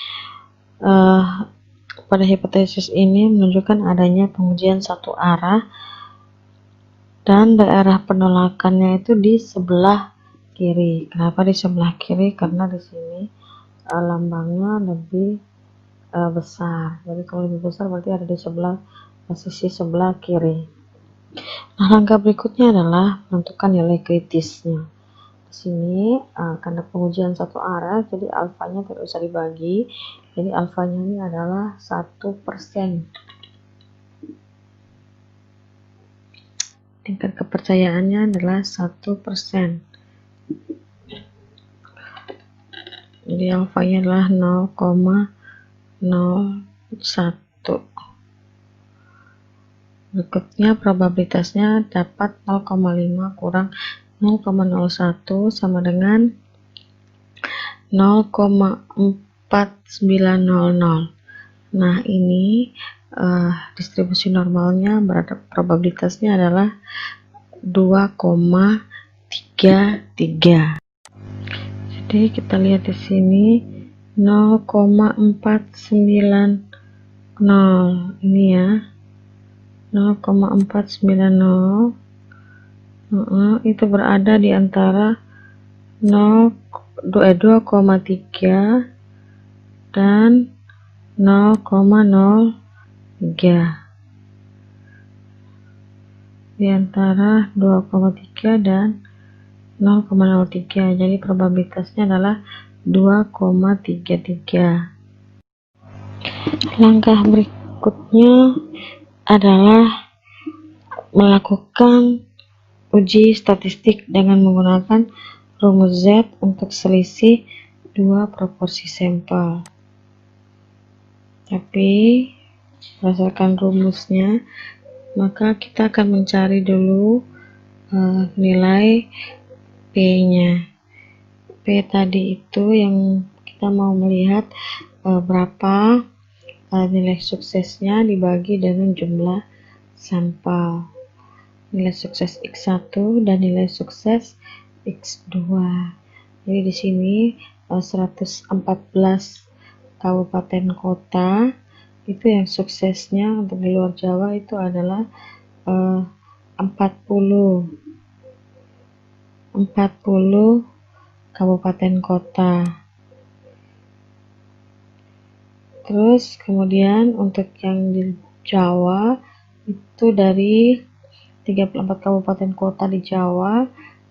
S1: pada hipotesis ini menunjukkan adanya pengujian satu arah dan daerah penolakannya itu di sebelah kiri. Kenapa di sebelah kiri? Karena di sini lambangnya lebih besar. Jadi kalau lebih besar berarti ada di sebelah sisi sebelah kiri. Nah, langkah berikutnya adalah menentukan nilai kritisnya. Di sini karena pengujian satu arah, jadi alfanya tidak usah dibagi. Jadi alfanya ini adalah 1%. Tingkat kepercayaannya adalah 1%. Jadi alfanya adalah 0,01. Berikutnya probabilitasnya dapat 0,5 kurang 0,01 sama dengan 0,4900. Nah, ini distribusi normalnya berada probabilitasnya adalah 2,33. Jadi kita lihat di sini 0,490 ini ya. 0,490 itu berada di antara 2,3 dan 0,03, di antara 2,3 dan 0,03. Jadi probabilitasnya adalah 2,33. Langkah berikutnya adalah melakukan uji statistik dengan menggunakan rumus Z untuk selisih dua proporsi sampel. Tapi berdasarkan rumusnya, maka kita akan mencari dulu nilai P-nya. P tadi itu yang kita mau melihat berapa nilai suksesnya dibagi dengan jumlah sampel. Nilai sukses X1 dan nilai sukses X2. Jadi di sini 114 kabupaten kota itu yang suksesnya untuk di luar Jawa itu adalah 40 kabupaten kota. Terus kemudian untuk yang di Jawa itu dari 34 kabupaten kota di Jawa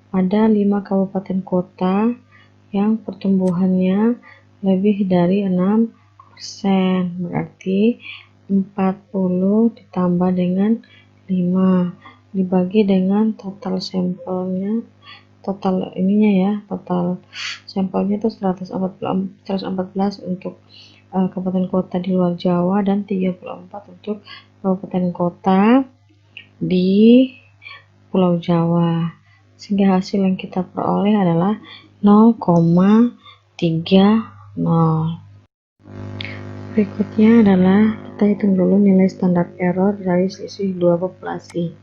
S1: ada 5 kabupaten kota yang pertumbuhannya lebih dari 6%, berarti 40 ditambah dengan 5 dibagi dengan total sampelnya, total ininya ya, total sampelnya itu 114 untuk kabupaten kota di luar Jawa dan 34 untuk kabupaten kota di Pulau Jawa, sehingga hasil yang kita peroleh adalah 0,30. Berikutnya adalah kita hitung dulu nilai standar error dari selisih dua populasi.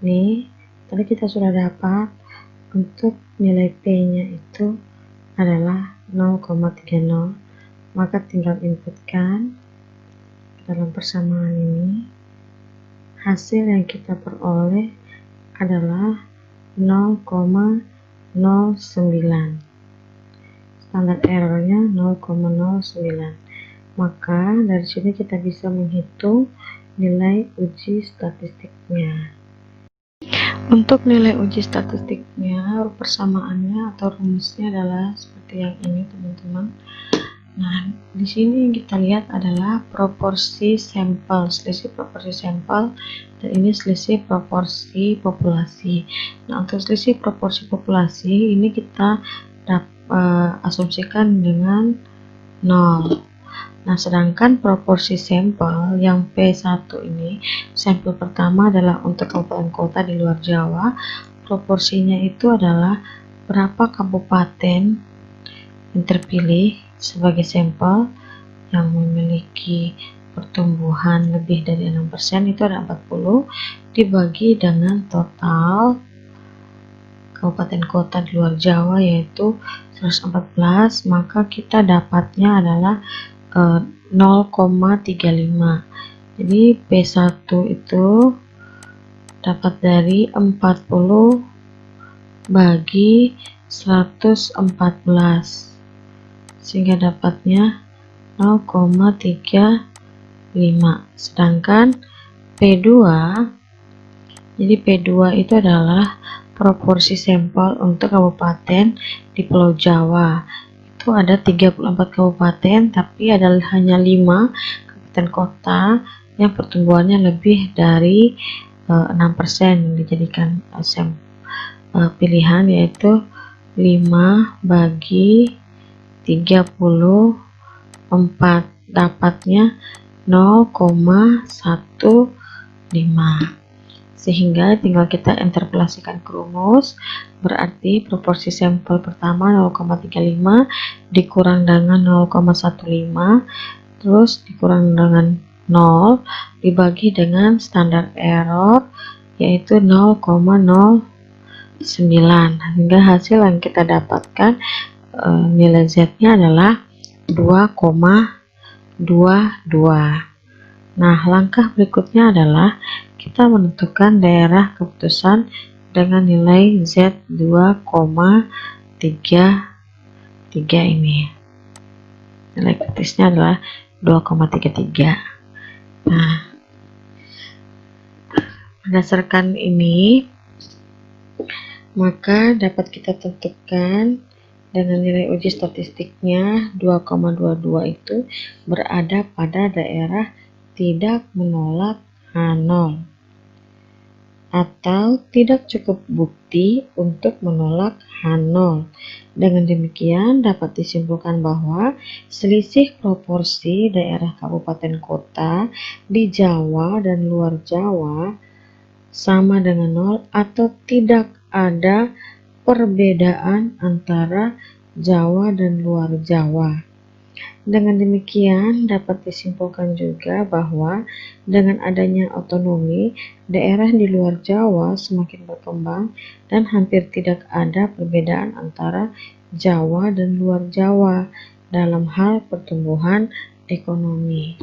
S1: Nih, tadi kita sudah dapat untuk nilai P-nya itu adalah 0,30. Maka tinggal inputkan dalam persamaan ini. Hasil yang kita peroleh adalah 0,09. Standar errornya 0,09. Maka dari sini kita bisa menghitung nilai uji statistiknya. Untuk nilai uji statistiknya, persamaannya atau rumusnya adalah seperti yang ini, teman-teman. Nah, di sini yang kita lihat adalah proporsi sampel, selisih proporsi sampel, dan ini selisih proporsi populasi. Nah, untuk selisih proporsi populasi ini kita asumsikan dengan 0. Nah, sedangkan proporsi sampel yang P1 ini, sampel pertama adalah untuk kabupaten kota di luar Jawa, proporsinya itu adalah berapa kabupaten yang terpilih sebagai sampel yang memiliki pertumbuhan lebih dari 6%, itu ada 40 dibagi dengan total kabupaten kota di luar Jawa yaitu 114, maka kita dapatnya adalah 0,35. Jadi P1 itu dapat dari 40 bagi 114, sehingga dapatnya 0,35. Sedangkan P2, jadi P2 itu adalah proporsi sampel untuk kabupaten di Pulau Jawa. Itu ada 34 kabupaten, tapi ada hanya 5 kabupaten kota yang pertumbuhannya lebih dari 6% dijadikan pilihan, yaitu 5 bagi 34, dapatnya 0,15. Sehingga tinggal kita interpolasikan ke rumus, berarti proporsi sampel pertama 0,35 dikurang dengan 0,15, terus dikurang dengan 0 dibagi dengan standar error, yaitu 0,09, hingga hasil yang kita dapatkan nilai Z-nya adalah 2,22. Nah, langkah berikutnya adalah kita menentukan daerah keputusan dengan nilai Z 2,33 ini. Nilai kritisnya adalah 2,33. Nah, berdasarkan ini, maka dapat kita tentukan dengan nilai uji statistiknya 2,22 itu berada pada daerah tidak menolak H0 atau tidak cukup bukti untuk menolak H0. Dengan demikian dapat disimpulkan bahwa selisih proporsi daerah kabupaten kota di Jawa dan luar Jawa sama dengan 0 atau tidak ada perbedaan antara Jawa dan luar Jawa. Dengan demikian dapat disimpulkan juga bahwa dengan adanya otonomi, daerah di luar Jawa semakin berkembang dan hampir tidak ada perbedaan antara Jawa dan luar Jawa dalam hal pertumbuhan ekonomi.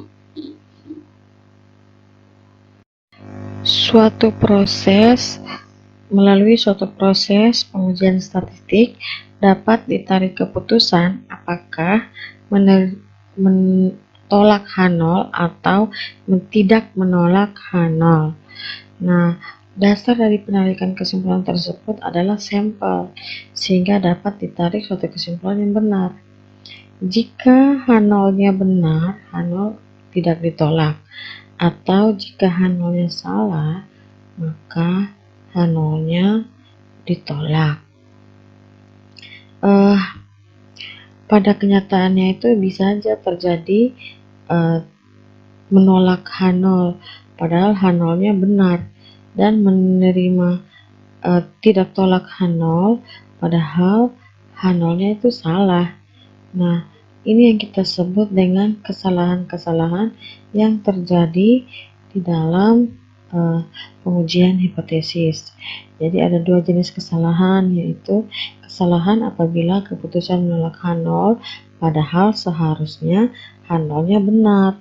S1: Melalui suatu proses pengujian statistik dapat ditarik keputusan apakah menolak H0 atau tidak menolak H0. Nah, dasar dari penarikan kesimpulan tersebut adalah sampel, sehingga dapat ditarik suatu kesimpulan yang benar. Jika H0-nya benar, H0 tidak ditolak, atau jika H0-nya salah, maka H0-nya ditolak. Pada kenyataannya itu bisa saja terjadi menolak H0 padahal H0-nya benar, dan menerima tidak tolak H0 padahal H0-nya itu salah. Nah, ini yang kita sebut dengan kesalahan-kesalahan yang terjadi di dalam pengujian hipotesis. Jadi ada dua jenis kesalahan, yaitu kesalahan apabila keputusan menolak H0 padahal seharusnya H0-nya benar.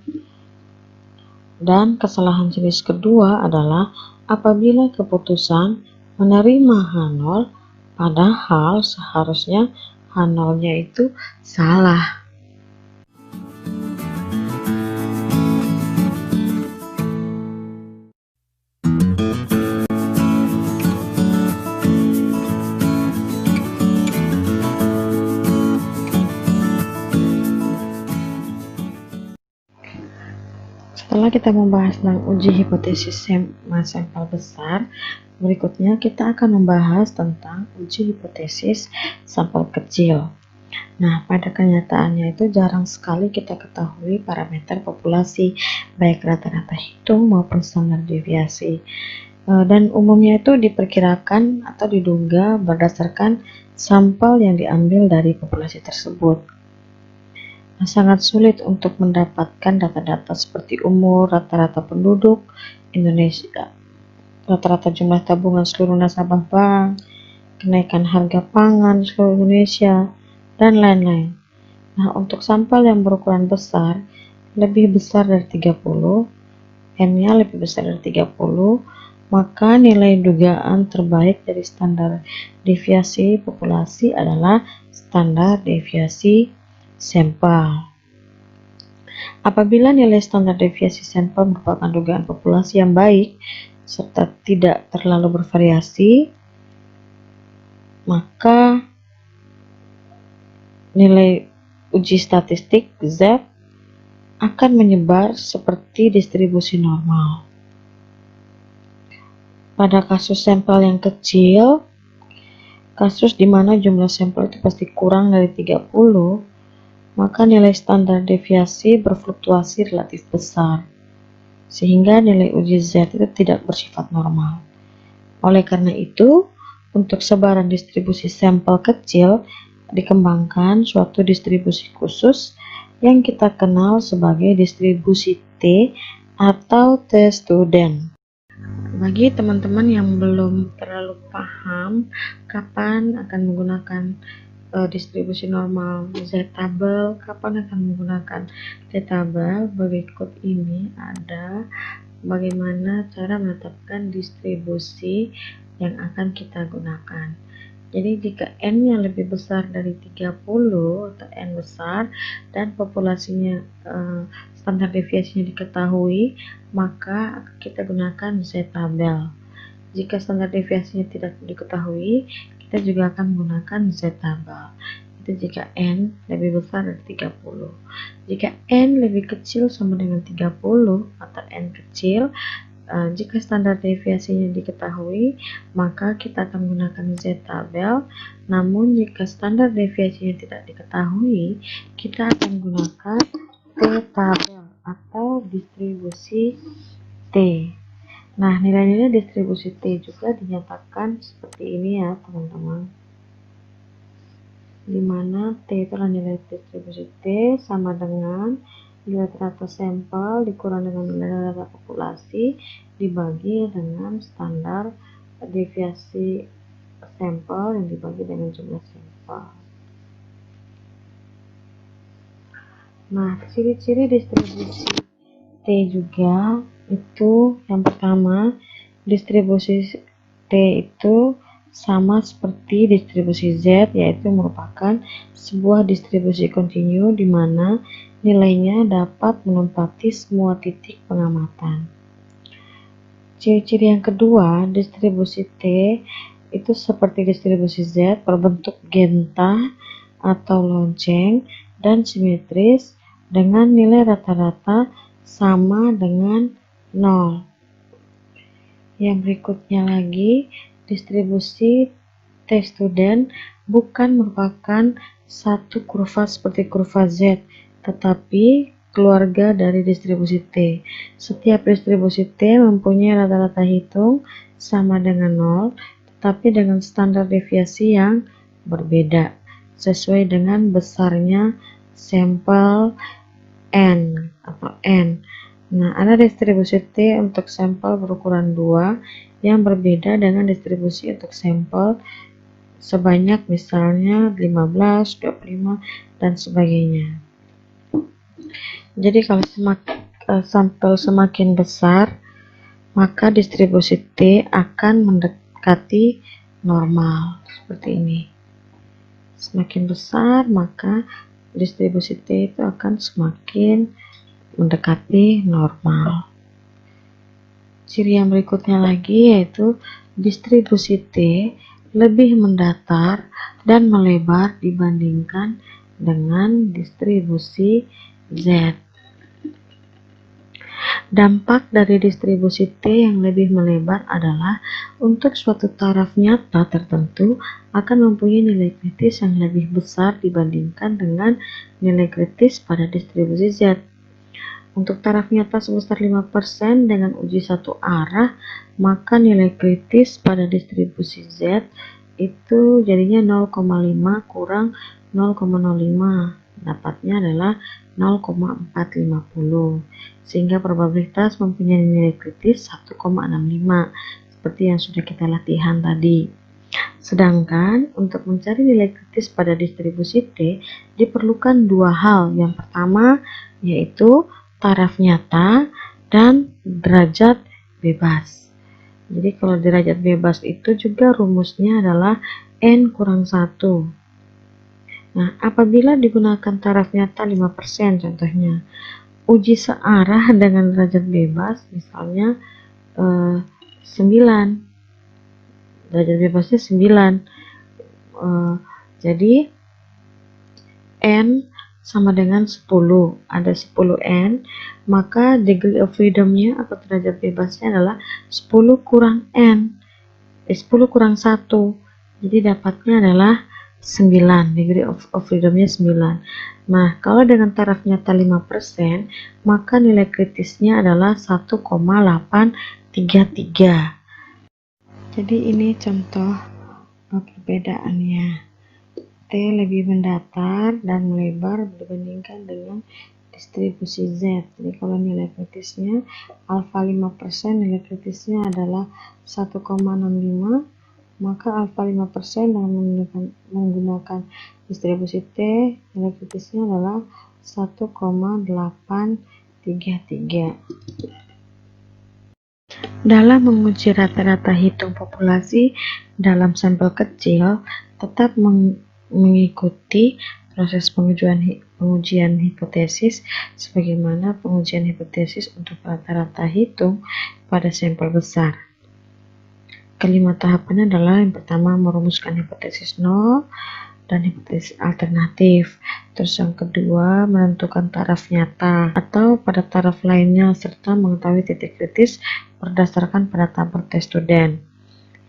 S1: Dan kesalahan jenis kedua adalah apabila keputusan menerima H0 padahal seharusnya H0-nya itu salah. Setelah kita membahas tentang uji hipotesis sampel besar, berikutnya kita akan membahas tentang uji hipotesis sampel kecil. Nah, pada kenyataannya itu jarang sekali kita ketahui parameter populasi, baik rata-rata hitung maupun standar deviasi. Dan umumnya itu diperkirakan atau diduga berdasarkan sampel yang diambil dari populasi tersebut. Sangat sulit untuk mendapatkan data-data seperti umur, rata-rata penduduk Indonesia, rata-rata jumlah tabungan seluruh nasabah bank, kenaikan harga pangan di seluruh Indonesia, dan lain-lain. Nah, untuk sampel yang berukuran besar, lebih besar dari 30, N-nya lebih besar dari 30, maka nilai dugaan terbaik dari standar deviasi populasi adalah standar deviasi sampel. Apabila nilai standar deviasi sampel merupakan dugaan populasi yang baik serta tidak terlalu bervariasi, maka nilai uji statistik Z akan menyebar seperti distribusi normal. Pada kasus sampel yang kecil, kasus di mana jumlah sampel itu pasti kurang dari 30, maka nilai standar deviasi berfluktuasi relatif besar, sehingga nilai uji Z itu tidak bersifat normal. Oleh karena itu, untuk sebaran distribusi sampel kecil, dikembangkan suatu distribusi khusus yang kita kenal sebagai distribusi T atau T-student. Bagi teman-teman yang belum terlalu paham kapan akan menggunakan distribusi normal Z-tabel, kapan akan menggunakan T-tabel, berikut ini ada bagaimana cara menetapkan distribusi yang akan kita gunakan. Jadi jika N-nya lebih besar dari 30 atau N besar dan populasinya standar deviasinya diketahui, maka kita gunakan Z-tabel. Jika standar deviasinya tidak diketahui, kita juga akan menggunakan Z-tabel. Itu jika N lebih besar dari 30. Jika N lebih kecil sama dengan 30 atau N kecil, jika standar deviasinya diketahui, maka kita akan menggunakan Z-tabel. Namun jika standar deviasinya tidak diketahui, kita akan menggunakan T-tabel atau distribusi T. Nah, nilai-nilai distribusi T juga dinyatakan seperti ini ya, teman-teman. Dimana T itu adalah nilai distribusi T sama dengan nilai rata sampel dikurang dengan nilai rata populasi dibagi dengan standar deviasi sampel yang dibagi dengan jumlah sampel. Nah, ciri-ciri distribusi T juga itu yang pertama, distribusi T itu sama seperti distribusi Z, yaitu merupakan sebuah distribusi kontinu di mana nilainya dapat menempati semua titik pengamatan. Ciri-ciri yang kedua, distribusi T itu seperti distribusi Z, berbentuk genta atau lonceng dan simetris dengan nilai rata-rata sama dengan 0. Yang berikutnya lagi, distribusi T-student bukan merupakan satu kurva seperti kurva Z, tetapi keluarga dari distribusi T. Setiap distribusi T mempunyai rata-rata hitung sama dengan 0, tetapi dengan standar deviasi yang berbeda, sesuai dengan besarnya sampel N atau N. Nah, ada distribusi T untuk sampel berukuran 2 yang berbeda dengan distribusi untuk sampel sebanyak misalnya 15, 25, dan sebagainya. Jadi kalau sampel semakin besar, maka distribusi T akan mendekati normal seperti ini. Semakin besar, maka distribusi T itu akan semakin mendekati normal. Ciri yang berikutnya lagi yaitu distribusi T lebih mendatar dan melebar dibandingkan dengan distribusi Z. Dampak dari distribusi T yang lebih melebar adalah untuk suatu taraf nyata tertentu akan mempunyai nilai kritis yang lebih besar dibandingkan dengan nilai kritis pada distribusi Z. Untuk taraf nyata sebesar 5% dengan uji satu arah, maka nilai kritis pada distribusi Z itu jadinya 0,5 kurang 0,05. Dapatnya adalah 0,450, sehingga probabilitas mempunyai nilai kritis 1,65 seperti yang sudah kita latihan tadi. Sedangkan untuk mencari nilai kritis pada distribusi T diperlukan dua hal. Yang pertama yaitu taraf nyata dan derajat bebas. Jadi kalau derajat bebas itu juga rumusnya adalah N kurang 1. Nah, apabila digunakan taraf nyata 5% contohnya, uji searah dengan derajat bebas, misalnya 9, derajat bebasnya 9. Jadi N sama dengan 10, ada 10 N, maka degree of freedom-nya atau derajat bebasnya adalah 10 kurang N, 10 kurang 1, jadi dapatnya adalah 9, degree of freedom-nya 9. Nah, kalau dengan taraf nyata 5%, maka nilai kritisnya adalah 1,833. Jadi ini contoh perbedaannya. T lebih mendatar dan melebar dibandingkan dengan distribusi Z. Jadi kalau nilai kritisnya alfa 5%, nilai kritisnya adalah 1,65, maka alfa 5% dengan menggunakan distribusi T, nilai kritisnya adalah 1,833. Dalam menguji rata-rata hitung populasi dalam sampel kecil, tetap mengikuti proses pengujian hipotesis sebagaimana pengujian hipotesis untuk rata-rata hitung pada sampel besar. Kelima tahapannya adalah yang pertama merumuskan hipotesis nol dan hipotesis alternatif. Terus yang kedua menentukan taraf nyata atau pada taraf lainnya serta mengetahui titik kritis berdasarkan pada tabel tes student.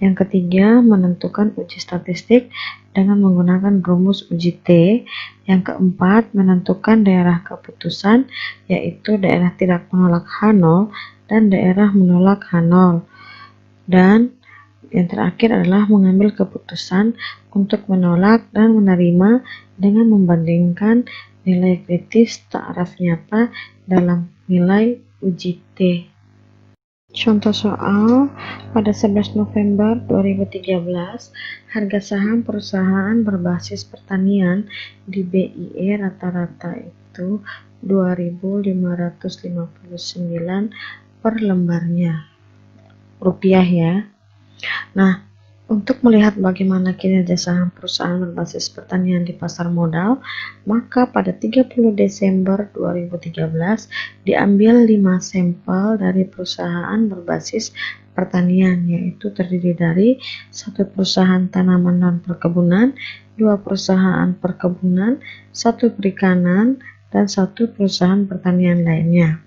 S1: Yang ketiga, menentukan uji statistik dengan menggunakan rumus uji T. Yang keempat, menentukan daerah keputusan, yaitu daerah tidak menolak H0 dan daerah menolak H0. Dan yang terakhir adalah mengambil keputusan untuk menolak dan menerima dengan membandingkan nilai kritis taraf nyata dalam nilai uji T. Contoh soal, pada 11 November 2013, harga saham perusahaan berbasis pertanian di BIE rata-rata itu 2.559 per lembarnya, rupiah ya. Nah, untuk melihat bagaimana kinerja saham perusahaan berbasis pertanian di pasar modal, maka pada 30 Desember 2013 diambil 5 sampel dari perusahaan berbasis pertanian, yaitu terdiri dari 1 perusahaan tanaman non perkebunan, 2 perusahaan perkebunan, 1 perikanan, dan 1 perusahaan pertanian lainnya.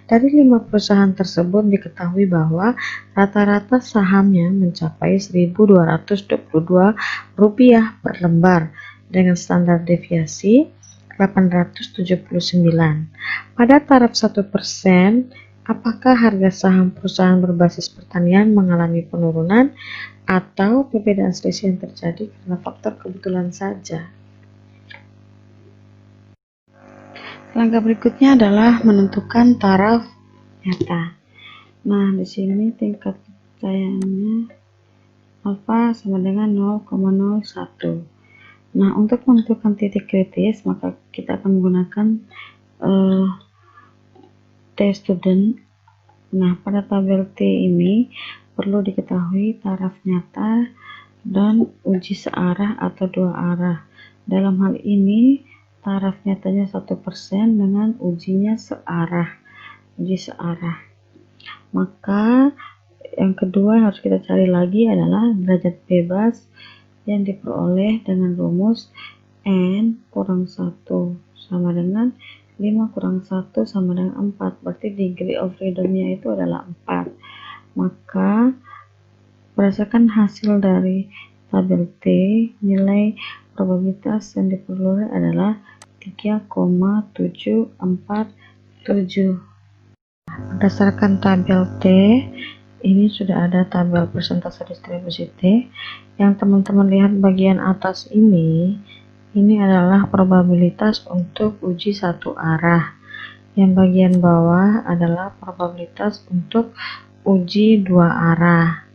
S1: Dari 5 perusahaan tersebut diketahui bahwa rata-rata sahamnya mencapai Rp1.222 per lembar dengan standar deviasi 879. Pada taraf 1%, apakah harga saham perusahaan berbasis pertanian mengalami penurunan atau perbedaan selisih yang terjadi karena faktor kebetulan saja? Langkah berikutnya adalah menentukan taraf nyata. Nah, di sini tingkat kepercayaannya alfa sama dengan 0,01. Nah, untuk menentukan titik kritis, maka kita akan menggunakan T student. Nah, pada tabel T ini perlu diketahui taraf nyata dan uji searah atau dua arah. Dalam hal ini, taraf nyatanya 1% dengan ujinya searah, uji searah. Maka yang kedua yang harus kita cari lagi adalah derajat bebas yang diperoleh dengan rumus N kurang 1 sama dengan 5 kurang 1 sama dengan 4, berarti degree of freedom-nya itu adalah 4. Maka berdasarkan hasil dari tabel T, nilai probabilitas yang diperoleh adalah 3,747. Berdasarkan tabel T, ini sudah ada tabel persentase distribusi T. Yang teman-teman lihat bagian atas ini adalah probabilitas untuk uji satu arah. Yang bagian bawah adalah probabilitas untuk uji dua arah.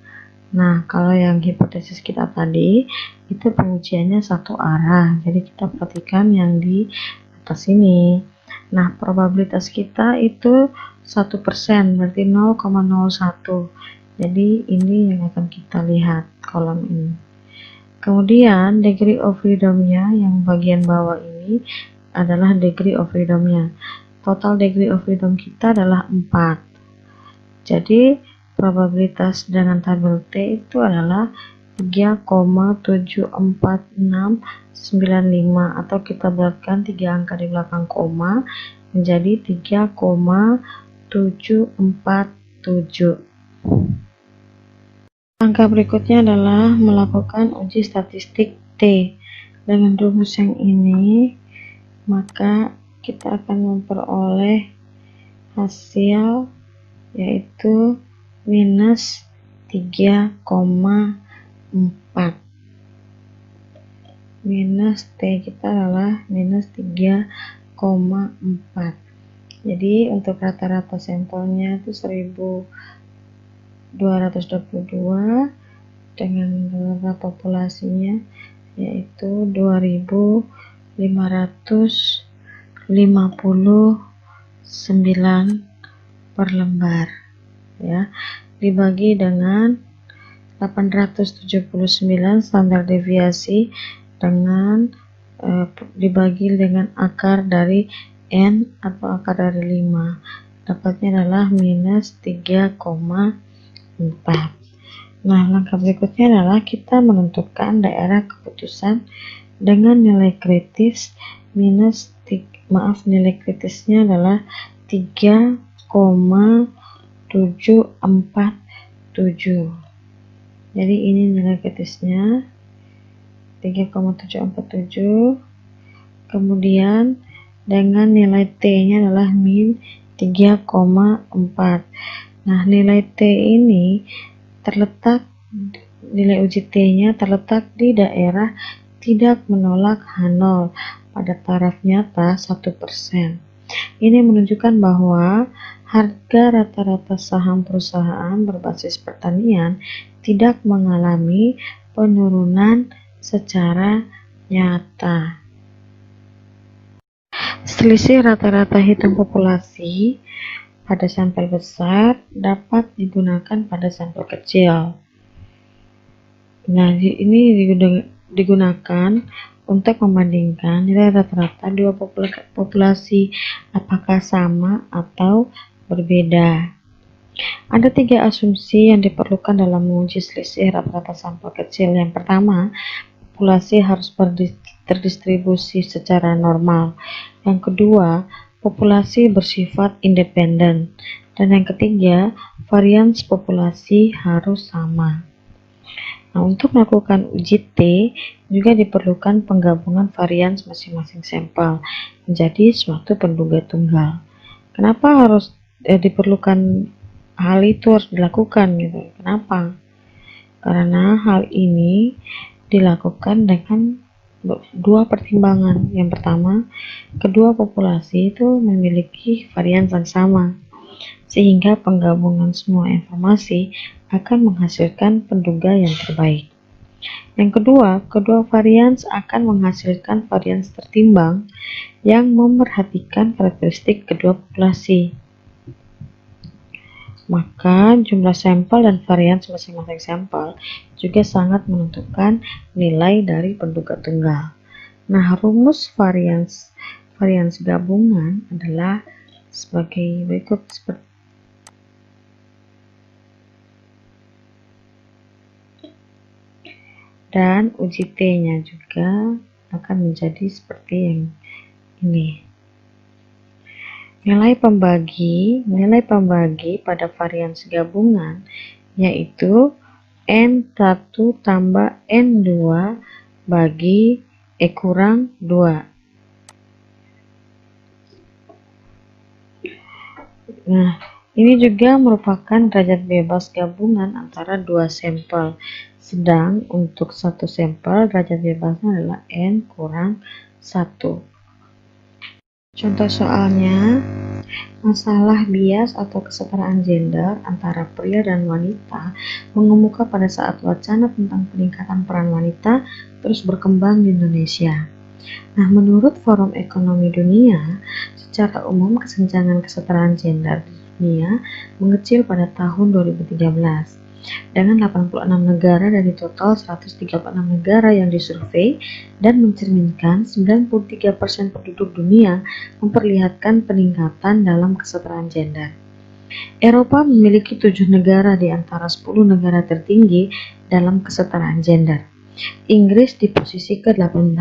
S1: Nah, kalau yang hipotesis kita tadi itu pengujiannya satu arah, jadi kita perhatikan yang di atas ini. Nah, probabilitas kita itu 1%, berarti 0,01. Jadi ini yang akan kita lihat kolom ini. Kemudian degree of freedom-nya yang bagian bawah ini adalah degree of freedom-nya. total degree of freedom kita adalah 4. Jadi probabilitas dengan tabel T itu adalah 3,74695, atau kita buatkan 3 angka di belakang koma menjadi 3,747. Langkah berikutnya adalah melakukan uji statistik T. Dengan rumus yang ini, maka kita akan memperoleh hasil yaitu minus 3,4. Minus T kita adalah minus 3,4. Jadi untuk rata-rata sampelnya itu 1222 dengan rata populasinya yaitu 2559 per lembar, ya, dibagi dengan 879 standar deviasi dengan dibagi dengan akar dari N atau akar dari 5, dapatnya adalah minus 3,4. Nah, langkah berikutnya adalah kita menentukan daerah keputusan dengan nilai kritis nilai kritisnya adalah 3,747. Jadi ini nilai kritisnya 3,747. Kemudian dengan nilai T-nya adalah min 3,4. Nah, nilai T ini nilai uji T-nya terletak di daerah tidak menolak H0 pada taraf nyata 1%. Ini menunjukkan bahwa harga rata-rata saham perusahaan berbasis pertanian tidak mengalami penurunan secara nyata. Selisih rata-rata hitam populasi pada sampel besar dapat digunakan pada sampel kecil. Nah, ini digunakan untuk membandingkan nilai rata-rata dua populasi apakah sama atau berbeda. Ada 3 asumsi yang diperlukan dalam menguji selisih rata-rata sampel kecil. Yang pertama, populasi harus terdistribusi secara normal. Yang kedua, populasi bersifat independen. Dan yang ketiga, varians populasi harus sama. Nah, untuk melakukan uji T juga diperlukan penggabungan varians masing-masing sampel menjadi suatu penduga tunggal. Kenapa harus diperlukan hal itu harus dilakukan gitu? Kenapa? Karena hal ini dilakukan dengan 2 pertimbangan. Yang pertama, kedua populasi itu memiliki varians yang sama, sehingga penggabungan semua informasi akan menghasilkan penduga yang terbaik. Yang kedua, kedua varians akan menghasilkan varians tertimbang yang memerhatikan karakteristik kedua populasi. Maka jumlah sampel dan varians masing-masing sampel juga sangat menentukan nilai dari penduga tunggal. Nah, rumus varians gabungan adalah sebagai berikut. Dan uji T-nya juga akan menjadi seperti yang ini. Nilai pembagi pada varians gabungan yaitu N1 tambah N2 bagi E kurang 2. Nah, ini juga merupakan derajat bebas gabungan antara 2 sampel. Sedang untuk satu sampel derajat bebasnya adalah N kurang 1. Contoh soalnya, masalah bias atau kesetaraan gender antara pria dan wanita mengemuka pada saat wacana tentang peningkatan peran wanita terus berkembang di Indonesia. Nah, menurut Forum Ekonomi Dunia, secara umum kesenjangan kesetaraan gender di dunia mengecil pada tahun 2013. dengan 86 negara dari total 136 negara yang disurvei dan mencerminkan 93% penduduk dunia memperlihatkan peningkatan dalam kesetaraan gender. Eropa memiliki 7 negara di antara 10 negara tertinggi dalam kesetaraan gender. Inggris di posisi ke-18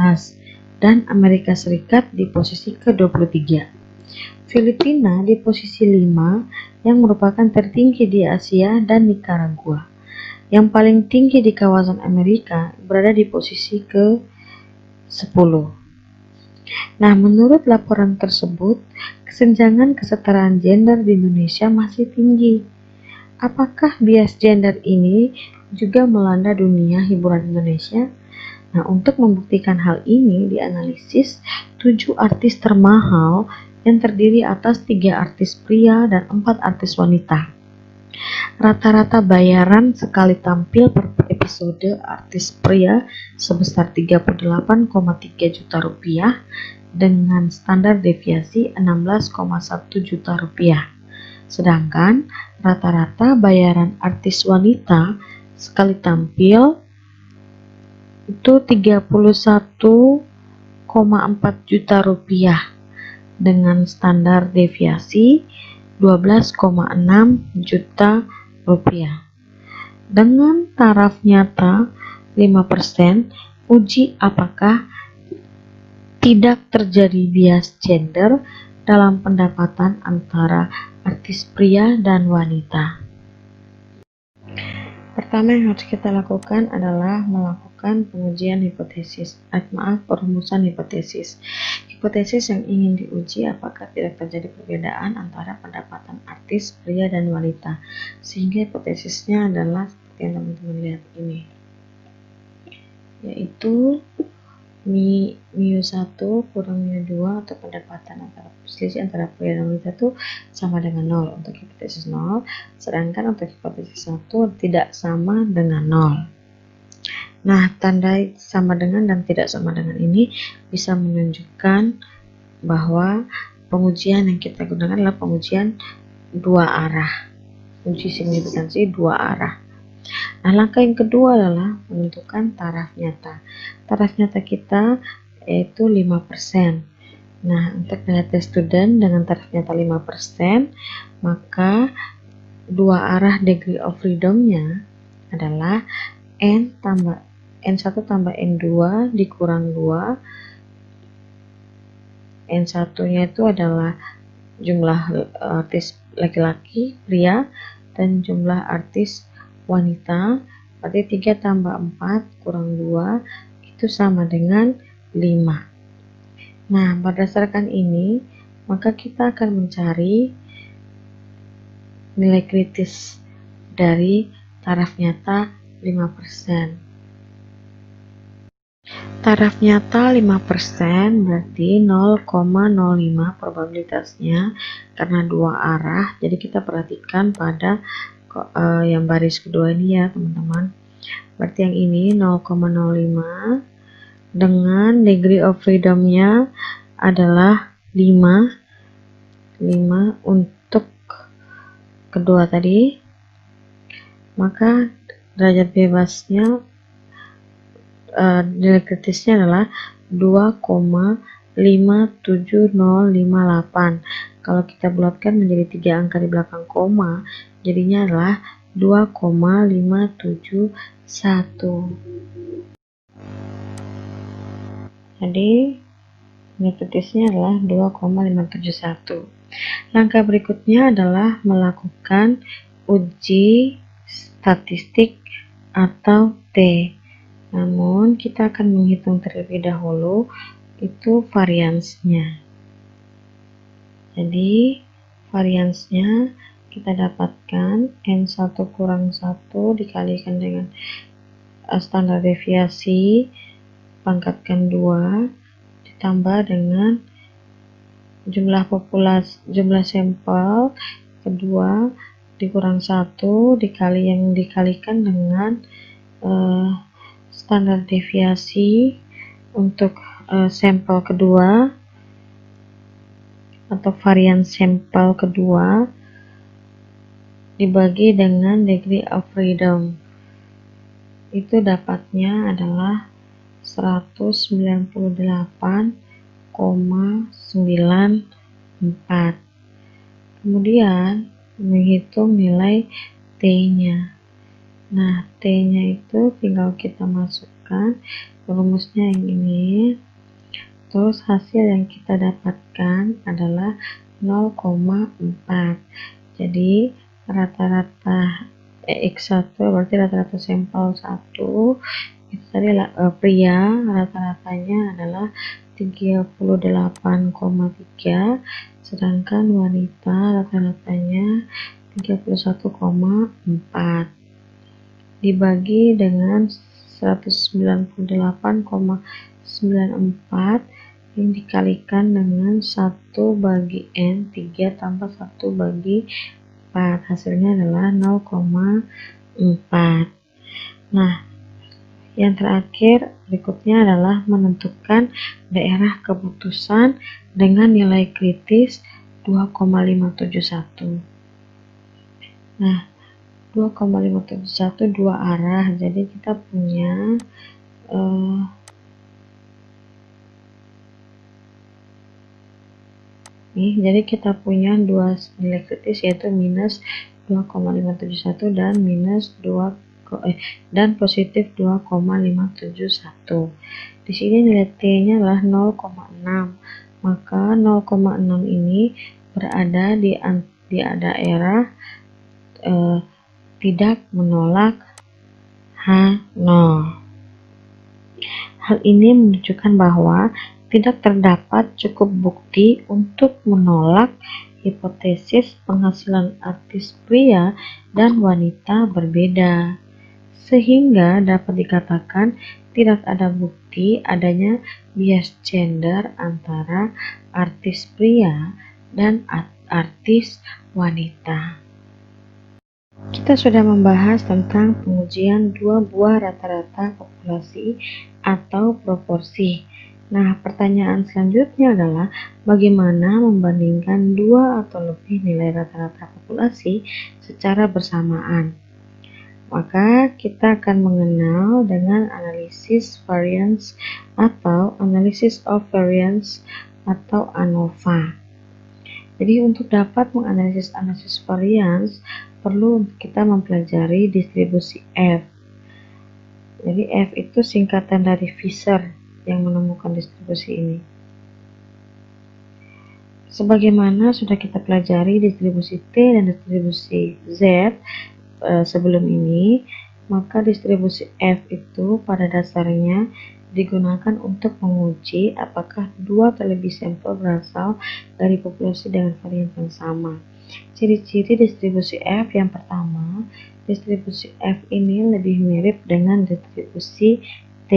S1: dan Amerika Serikat di posisi ke-23. Filipina di posisi 5 yang merupakan tertinggi di Asia dan Nicaragua. Yang paling tinggi di kawasan Amerika berada di posisi ke-10. Nah, menurut laporan tersebut, kesenjangan kesetaraan gender di Indonesia masih tinggi. Apakah bias gender ini juga melanda dunia hiburan Indonesia? Nah, untuk membuktikan hal ini dianalisis 7 artis termahal yang terdiri atas 3 artis pria dan 4 artis wanita. Rata-rata bayaran sekali tampil per episode artis pria sebesar 38,3 juta rupiah dengan standar deviasi 16,1 juta rupiah. Sedangkan rata-rata bayaran artis wanita sekali tampil itu 31,4 juta rupiah dengan standar deviasi 12,6 juta rupiah. Dengan taraf nyata 5%, uji apakah tidak terjadi bias gender dalam pendapatan antara artis pria dan wanita. Pertama yang harus kita lakukan adalah melakukan pengujian hipotesis. Perumusan hipotesis. Hipotesis yang ingin diuji apakah tidak terjadi perbedaan antara pendapatan artis pria dan wanita. Sehingga hipotesisnya adalah seperti yang teman-teman lihat ini. Yaitu mu1 kurang mu2 atau pendapatan selisih antara pria dan wanita itu sama dengan 0 untuk hipotesis 0, sedangkan untuk hipotesis 1 tidak sama dengan 0. Nah, tanda sama dengan dan tidak sama dengan ini bisa menunjukkan bahwa pengujian yang kita gunakan adalah pengujian dua arah, uji signifikansi dua arah. Nah, langkah yang kedua adalah menentukan taraf nyata. Taraf nyata kita yaitu 5%. Nah, untuk data student dengan taraf nyata 5%, maka dua arah degree of freedom-nya adalah N1 tambah N2 dikurang 2. N1-nya itu adalah jumlah artis laki-laki, pria, dan jumlah artis wanita, berarti 3 tambah 4 kurang 2 itu sama dengan 5. Nah, berdasarkan ini maka kita akan mencari nilai kritis dari taraf nyata 5%. Taraf nyata 5% berarti 0,05 probabilitasnya karena dua arah, jadi kita perhatikan pada yang baris kedua ini ya teman-teman. Berarti yang ini 0,05 dengan degree of freedom-nya adalah 5 untuk kedua tadi, maka derajat bebasnya nilai kritisnya adalah 2,57058. Kalau kita bulatkan menjadi 3 angka di belakang koma, jadinya adalah 2,571. Jadi nilai kritisnya adalah 2,571. Langkah berikutnya adalah melakukan uji statistik atau T. Namun kita akan menghitung terlebih dahulu itu variansnya. Jadi variansnya kita dapatkan N1 kurang 1 dikalikan dengan standar deviasi pangkatkan 2 ditambah dengan jumlah sampel kedua dikurang 1 dikalikan dengan standar deviasi untuk sampel kedua atau varian sampel kedua dibagi dengan degree of freedom. Itu dapatnya adalah 198,94. Kemudian menghitung nilai T-nya. Nah, T-nya itu tinggal kita masukkan rumusnya yang ini. Terus hasil yang kita dapatkan adalah 0,4. Jadi rata-rata X1 berarti rata-rata sampel 1 itu tadi pria rata-ratanya adalah 38,3, sedangkan wanita rata-ratanya 31,4 dibagi dengan 198,94 yang dikalikan dengan 1 bagi N, 3 tambah 1 bagi 4, hasilnya adalah 0,4. Nah, yang terakhir berikutnya adalah menentukan daerah keputusan dengan nilai kritis 2,571. Nah, 2,571 dua arah, jadi kita punya jadi kita punya dua nilai kritis, yaitu minus 2,571 dan minus 2 dan positif 2,571. Di sini nilai T-nya adalah 0,6, maka 0,6 ini berada di daerah tidak menolak H0. Hal ini menunjukkan bahwa tidak terdapat cukup bukti untuk menolak hipotesis penghasilan artis pria dan wanita berbeda, sehingga dapat dikatakan tidak ada bukti adanya bias gender antara artis pria dan artis wanita. Kita sudah membahas tentang pengujian dua buah rata-rata populasi atau proporsi. Nah, pertanyaan selanjutnya adalah bagaimana membandingkan dua atau lebih nilai rata-rata populasi secara bersamaan. Maka kita akan mengenal dengan analisis variance atau analysis of variance atau ANOVA. Jadi untuk dapat menganalisis analisis variance perlu kita mempelajari distribusi F. Jadi F itu singkatan dari Fisher yang menemukan distribusi ini. Sebagaimana sudah kita pelajari distribusi T dan distribusi Z sebelum ini, maka distribusi F itu pada dasarnya digunakan untuk menguji apakah dua atau lebih sampel berasal dari populasi dengan varian yang sama. Ciri-ciri distribusi F yang pertama, distribusi F ini lebih mirip dengan distribusi T,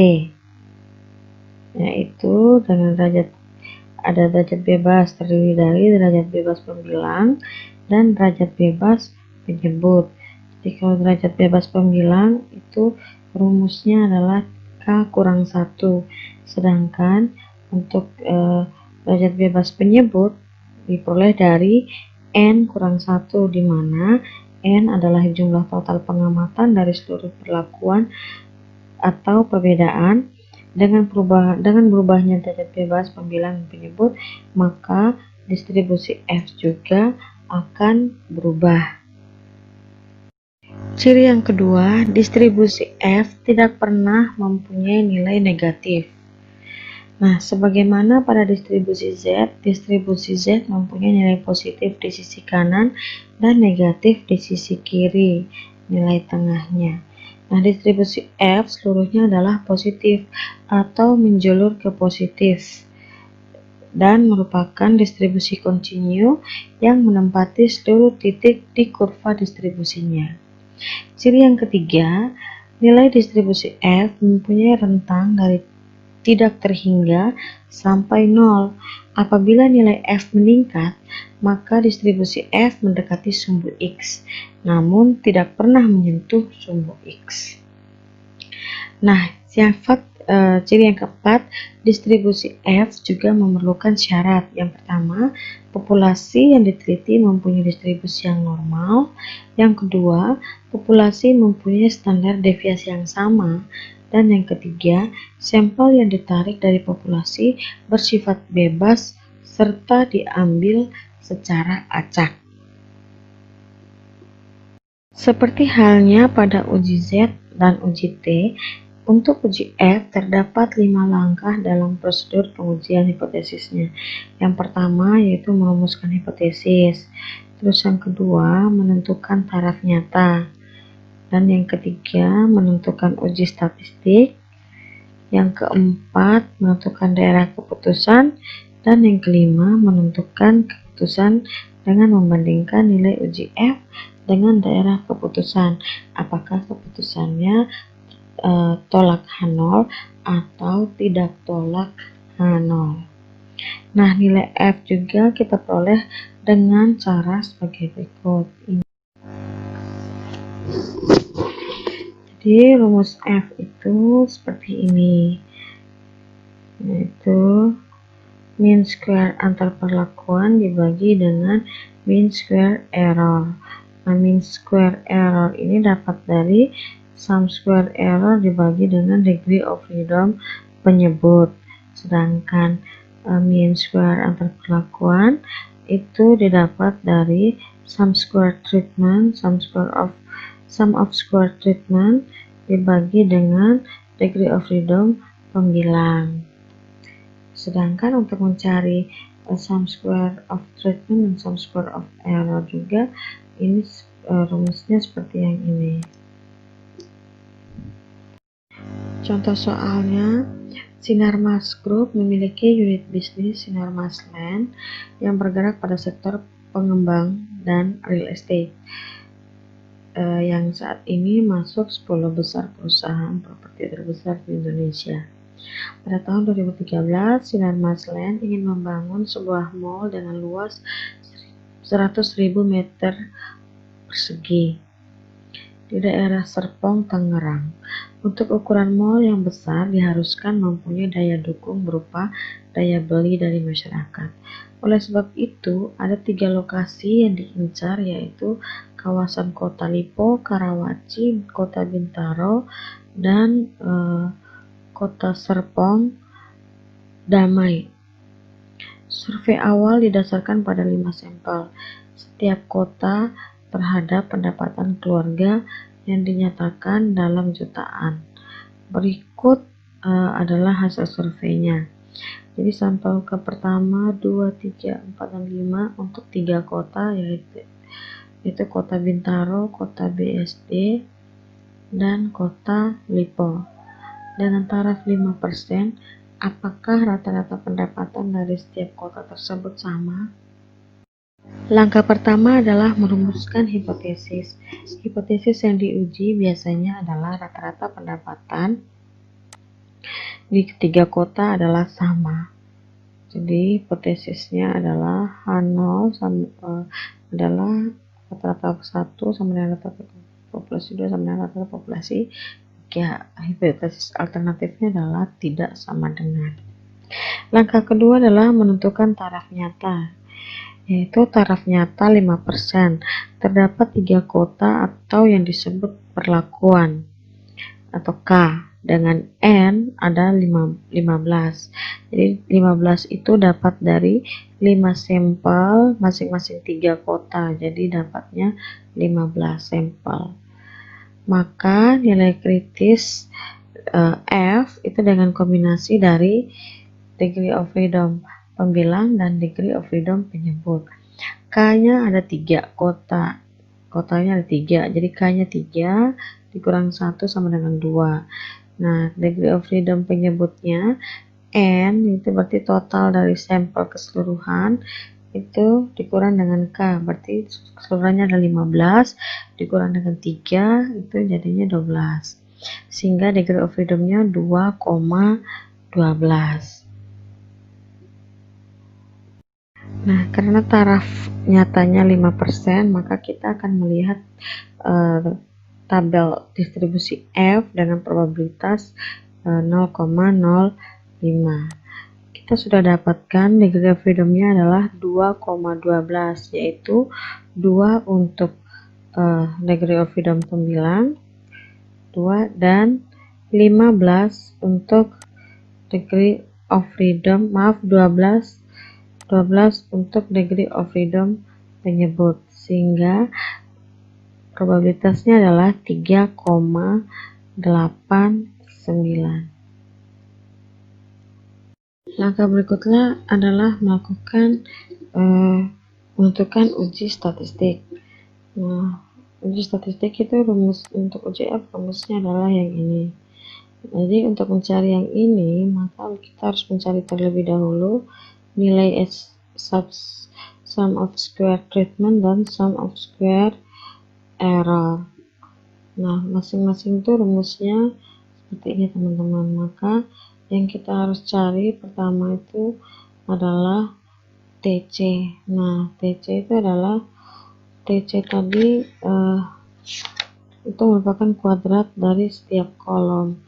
S1: yaitu dengan ada derajat bebas terdiri dari derajat bebas pembilang dan derajat bebas penyebut. Jadi kalau derajat bebas pembilang itu rumusnya adalah K kurang 1, sedangkan untuk derajat bebas penyebut diperoleh dari N kurang 1, di mana N adalah jumlah total pengamatan dari seluruh perlakuan atau perbedaan. Dengan berubahnya derajat bebas pembilang dan penyebut, maka distribusi F juga akan berubah. Ciri yang kedua, distribusi F tidak pernah mempunyai nilai negatif. Nah, sebagaimana pada distribusi Z mempunyai nilai positif di sisi kanan dan negatif di sisi kiri, nilai tengahnya. Nah, distribusi F seluruhnya adalah positif atau menjulur ke positif dan merupakan distribusi kontinu yang menempati seluruh titik di kurva distribusinya. Ciri yang ketiga, nilai distribusi F mempunyai rentang dari tidak terhingga sampai 0. Apabila nilai F meningkat, maka distribusi F mendekati sumbu X, namun tidak pernah menyentuh sumbu X. Nah, Ciri yang keempat, distribusi F juga memerlukan syarat. Yang pertama, populasi yang diteliti mempunyai distribusi yang normal. Yang kedua, populasi mempunyai standar deviasi yang sama. Dan yang ketiga, sampel yang ditarik dari populasi bersifat bebas serta diambil secara acak. Seperti halnya pada uji Z dan uji T, untuk uji F terdapat 5 langkah dalam prosedur pengujian hipotesisnya. Yang pertama yaitu merumuskan hipotesis, terus yang kedua menentukan taraf nyata, dan yang ketiga menentukan uji statistik, yang keempat menentukan daerah keputusan, dan yang kelima menentukan keputusan dengan membandingkan nilai uji F dengan daerah keputusan, apakah keputusannya tolak H0 atau tidak tolak H0. Nah, nilai F juga kita peroleh dengan cara sebagai berikut. Jadi rumus F itu seperti ini, yaitu mean square antar perlakuan dibagi dengan mean square error. Nah, mean square error ini dapat dari sum square error dibagi dengan degree of freedom penyebut, sedangkan mean square antar perlakuan itu didapat dari sum square treatment, sum of square treatment dibagi dengan degree of freedom pembilang. Sedangkan untuk mencari sum square of treatment dan sum square of error juga, ini rumusnya seperti yang ini. Contoh soalnya, Sinarmas Group memiliki unit bisnis Sinarmas Land yang bergerak pada sektor pengembang dan real estate, yang saat ini masuk 10 besar perusahaan properti terbesar di Indonesia. Pada tahun 2013, Sinarmas Land ingin membangun sebuah mall dengan luas 100.000 meter persegi di daerah Serpong, Tangerang. Untuk ukuran mall yang besar diharuskan mempunyai daya dukung berupa daya beli dari masyarakat. Oleh sebab itu, ada 3 lokasi yang diincar, yaitu kawasan Kota Lipo, Karawaci, Kota Bintaro, dan Kota Serpong Damai. Survei awal didasarkan pada 5 sampel setiap kota terhadap pendapatan keluarga yang dinyatakan dalam jutaan. Berikut adalah hasil surveinya. Jadi sampel ke pertama, 2, 3, 4, dan 5 untuk 3 kota, yaitu Kota Bintaro, Kota BSD, dan Kota Lipo. Dengan taraf 5%, apakah rata-rata pendapatan dari setiap kota tersebut sama? Langkah pertama adalah merumuskan hipotesis. Hipotesis yang diuji biasanya adalah rata-rata pendapatan di ketiga kota adalah sama. Jadi hipotesisnya adalah H0 adalah rata-rata 1 sama dengan rata-rata populasi 2 sama dengan rata-rata populasi 3. Hipotesis alternatifnya adalah tidak sama dengan. Langkah kedua adalah menentukan taraf nyata, yaitu taraf nyata 5%. Terdapat 3 kota atau yang disebut perlakuan atau K, dengan N ada 15. Jadi 15 itu dapat dari 5 sampel masing-masing 3 kota, jadi dapatnya 15 sampel. Maka nilai kritis F itu dengan kombinasi dari degree of freedom pembilang dan degree of freedom penyebut. K-nya ada 3 kota. Kotanya ada 3. Jadi K-nya 3 dikurang 1 sama dengan 2. Nah, degree of freedom penyebutnya N itu berarti total dari sampel keseluruhan itu dikurang dengan K, berarti keseluruhannya ada 15 dikurang dengan 3 itu jadinya 12, sehingga degree of freedomnya 2,12. Nah, karena taraf nyatanya 5%, maka kita akan melihat tabel distribusi F dengan probabilitas 0,05. Kita sudah dapatkan degree of freedom-nya adalah 2,12, yaitu 2 untuk degree of freedom 9, 2, dan 15 untuk degree of freedom, 12 untuk degree of freedom penyebut, sehingga probabilitasnya adalah 3,89. Langkah berikutnya adalah melakukan menentukan uji statistik. Nah, uji statistik itu rumus untuk uji F, rumusnya adalah yang ini. Jadi untuk mencari yang ini, maka kita harus mencari terlebih dahulu nilai sum of square treatment dan sum of square error. Nah, masing-masing itu rumusnya seperti ini teman-teman. Maka yang kita harus cari pertama itu adalah TC. Nah, TC itu adalah TC tadi itu merupakan kuadrat dari setiap kolom.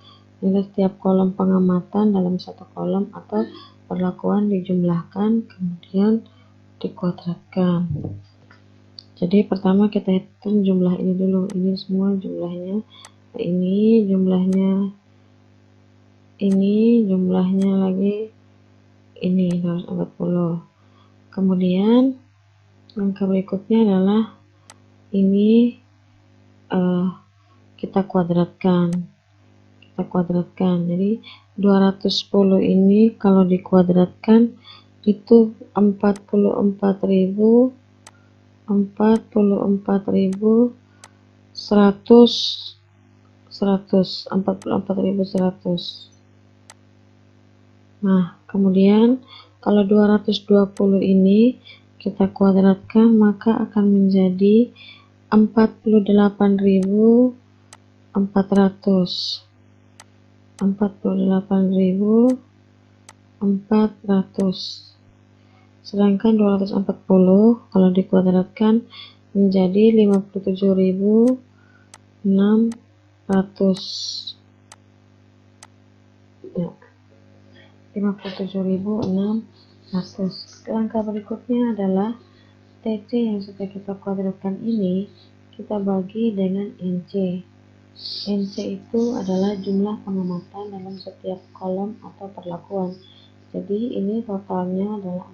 S1: Jadi setiap kolom pengamatan dalam satu kolom atau perlakuan dijumlahkan kemudian dikuadratkan. Jadi pertama kita hitung jumlah ini dulu. Ini semua jumlahnya. Nah, ini jumlahnya lagi ini 240. Kemudian langkah berikutnya adalah ini kita kuadratkan. Jadi 210 ini kalau dikuadratkan itu 44.100 44.100. Nah, kemudian kalau 220 ini kita kuadratkan maka akan menjadi 48.400. Sedangkan 240 kalau dikuadratkan menjadi 57.600. Ya, 57.600. Langkah berikutnya adalah TC yang sudah kita kuadratkan ini kita bagi dengan NC. NC itu adalah jumlah pengamatan dalam setiap kolom atau perlakuan. Jadi ini totalnya adalah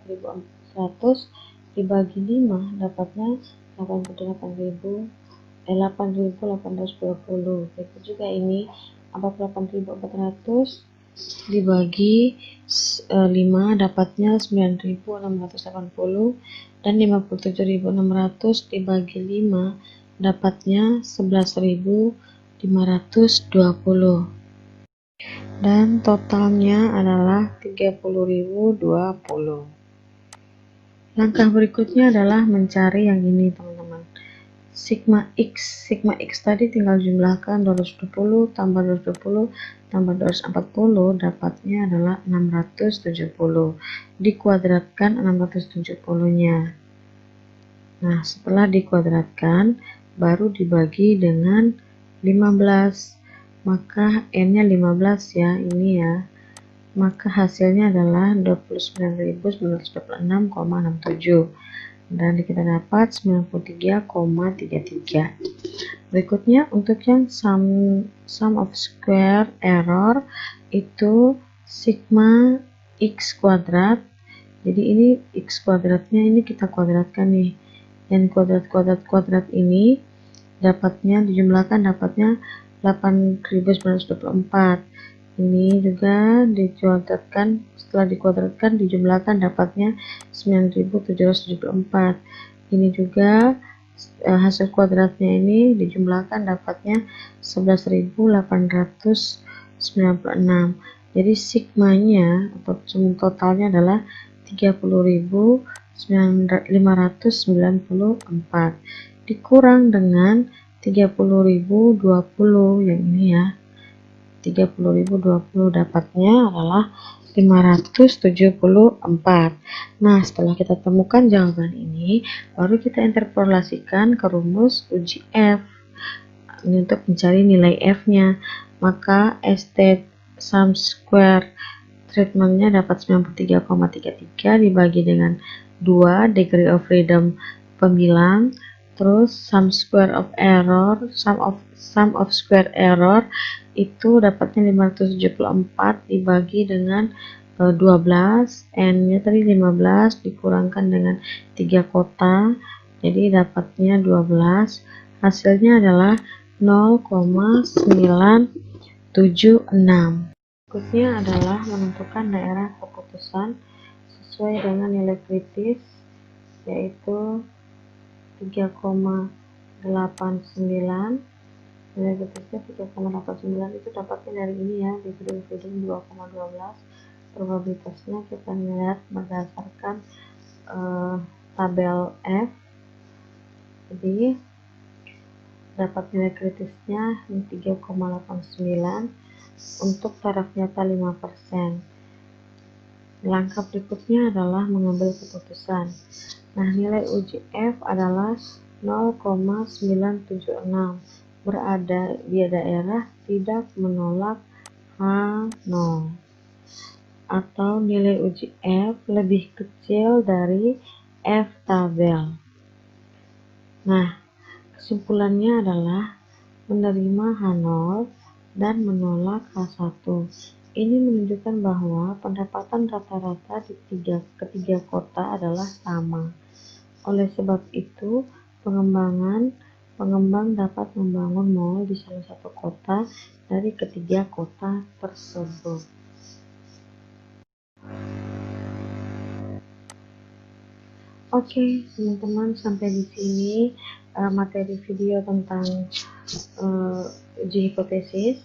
S1: 44.400 dibagi 5 dapatnya 8.820. Begitu juga ini 48.400 dibagi 5 dapatnya 9.680 dan 57.600 dibagi 5 dapatnya 11.520 dan totalnya adalah 30.020. Langkah berikutnya adalah mencari yang ini teman-teman, sigma x. Sigma x tadi tinggal jumlahkan 220 tambah 220 tambah 240 dapatnya adalah 670, dikuadratkan 670 nya. Nah, setelah dikuadratkan baru dibagi dengan 15, maka n nya 15 ya, ini ya, maka hasilnya adalah 29.926,67 dan kita dapat 93,33. Berikutnya untuk yang sum of square error itu sigma x kuadrat. Jadi ini x kuadratnya ini kita kuadratkan nih, yang kuadrat ini dapatnya dijumlahkan dapatnya 8.924. Ini juga dikuadratkan, setelah dikuadratkan dijumlahkan dapatnya 9.774. Ini juga hasil kuadratnya ini dijumlahkan dapatnya 11.896. Jadi sigmanya atau totalnya adalah 30.594 dikurang dengan 30.020 yang ini ya, 30.020 dapatnya adalah 574. Nah, setelah kita temukan jawaban ini, baru kita interpolasikan ke rumus uji F. Ini untuk mencari nilai F-nya. maka estate sum square treatmentnya dapat 93,33 dibagi dengan 2 degree of freedom pembilang, terus sum of square error itu dapatnya 574 dibagi dengan 12, n-nya tadi 15 dikurangkan dengan 3 kota, jadi dapatnya 12. Hasilnya adalah 0,976. Berikutnya adalah menentukan daerah keputusan sesuai dengan nilai kritis, yaitu 3,89. Nilai kritisnya 3,89 itu dapatnya dari ini ya, degree of freedom 2,12. Probabilitasnya kita lihat berdasarkan tabel F. Jadi dapat nilai kritisnya 3,89 untuk taraf nyata 5%. Langkah berikutnya adalah mengambil keputusan. Nah, nilai uji F adalah 0,976, berada di daerah tidak menolak H0, atau nilai uji F lebih kecil dari F tabel. Nah, kesimpulannya adalah menerima H0 dan menolak H1. Ini menunjukkan bahwa pendapatan rata-rata di ketiga kota adalah sama. Oleh sebab itu, pengembang dapat membangun mall di salah satu kota dari ketiga kota tersebut. Oke, teman-teman, sampai di sini materi video tentang uji hipotesis.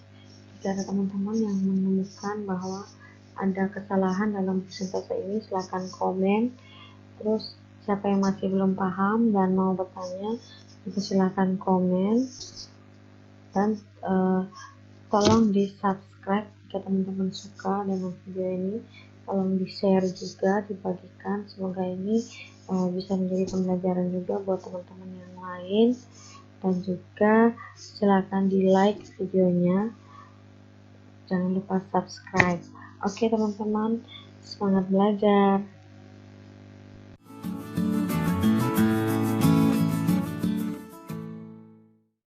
S1: Jika ada teman-teman yang menemukan bahwa ada kesalahan dalam persentase ini, silahkan komen. Terus siapa yang masih belum paham dan mau bertanya, juga silahkan komen. Dan tolong di subscribe jika teman-teman suka dengan video ini. Tolong di share juga, dibagikan. Semoga ini bisa menjadi pembelajaran juga buat teman-teman yang lain. Dan juga silahkan di like videonya. Jangan lupa subscribe. Oke teman-teman, semangat belajar.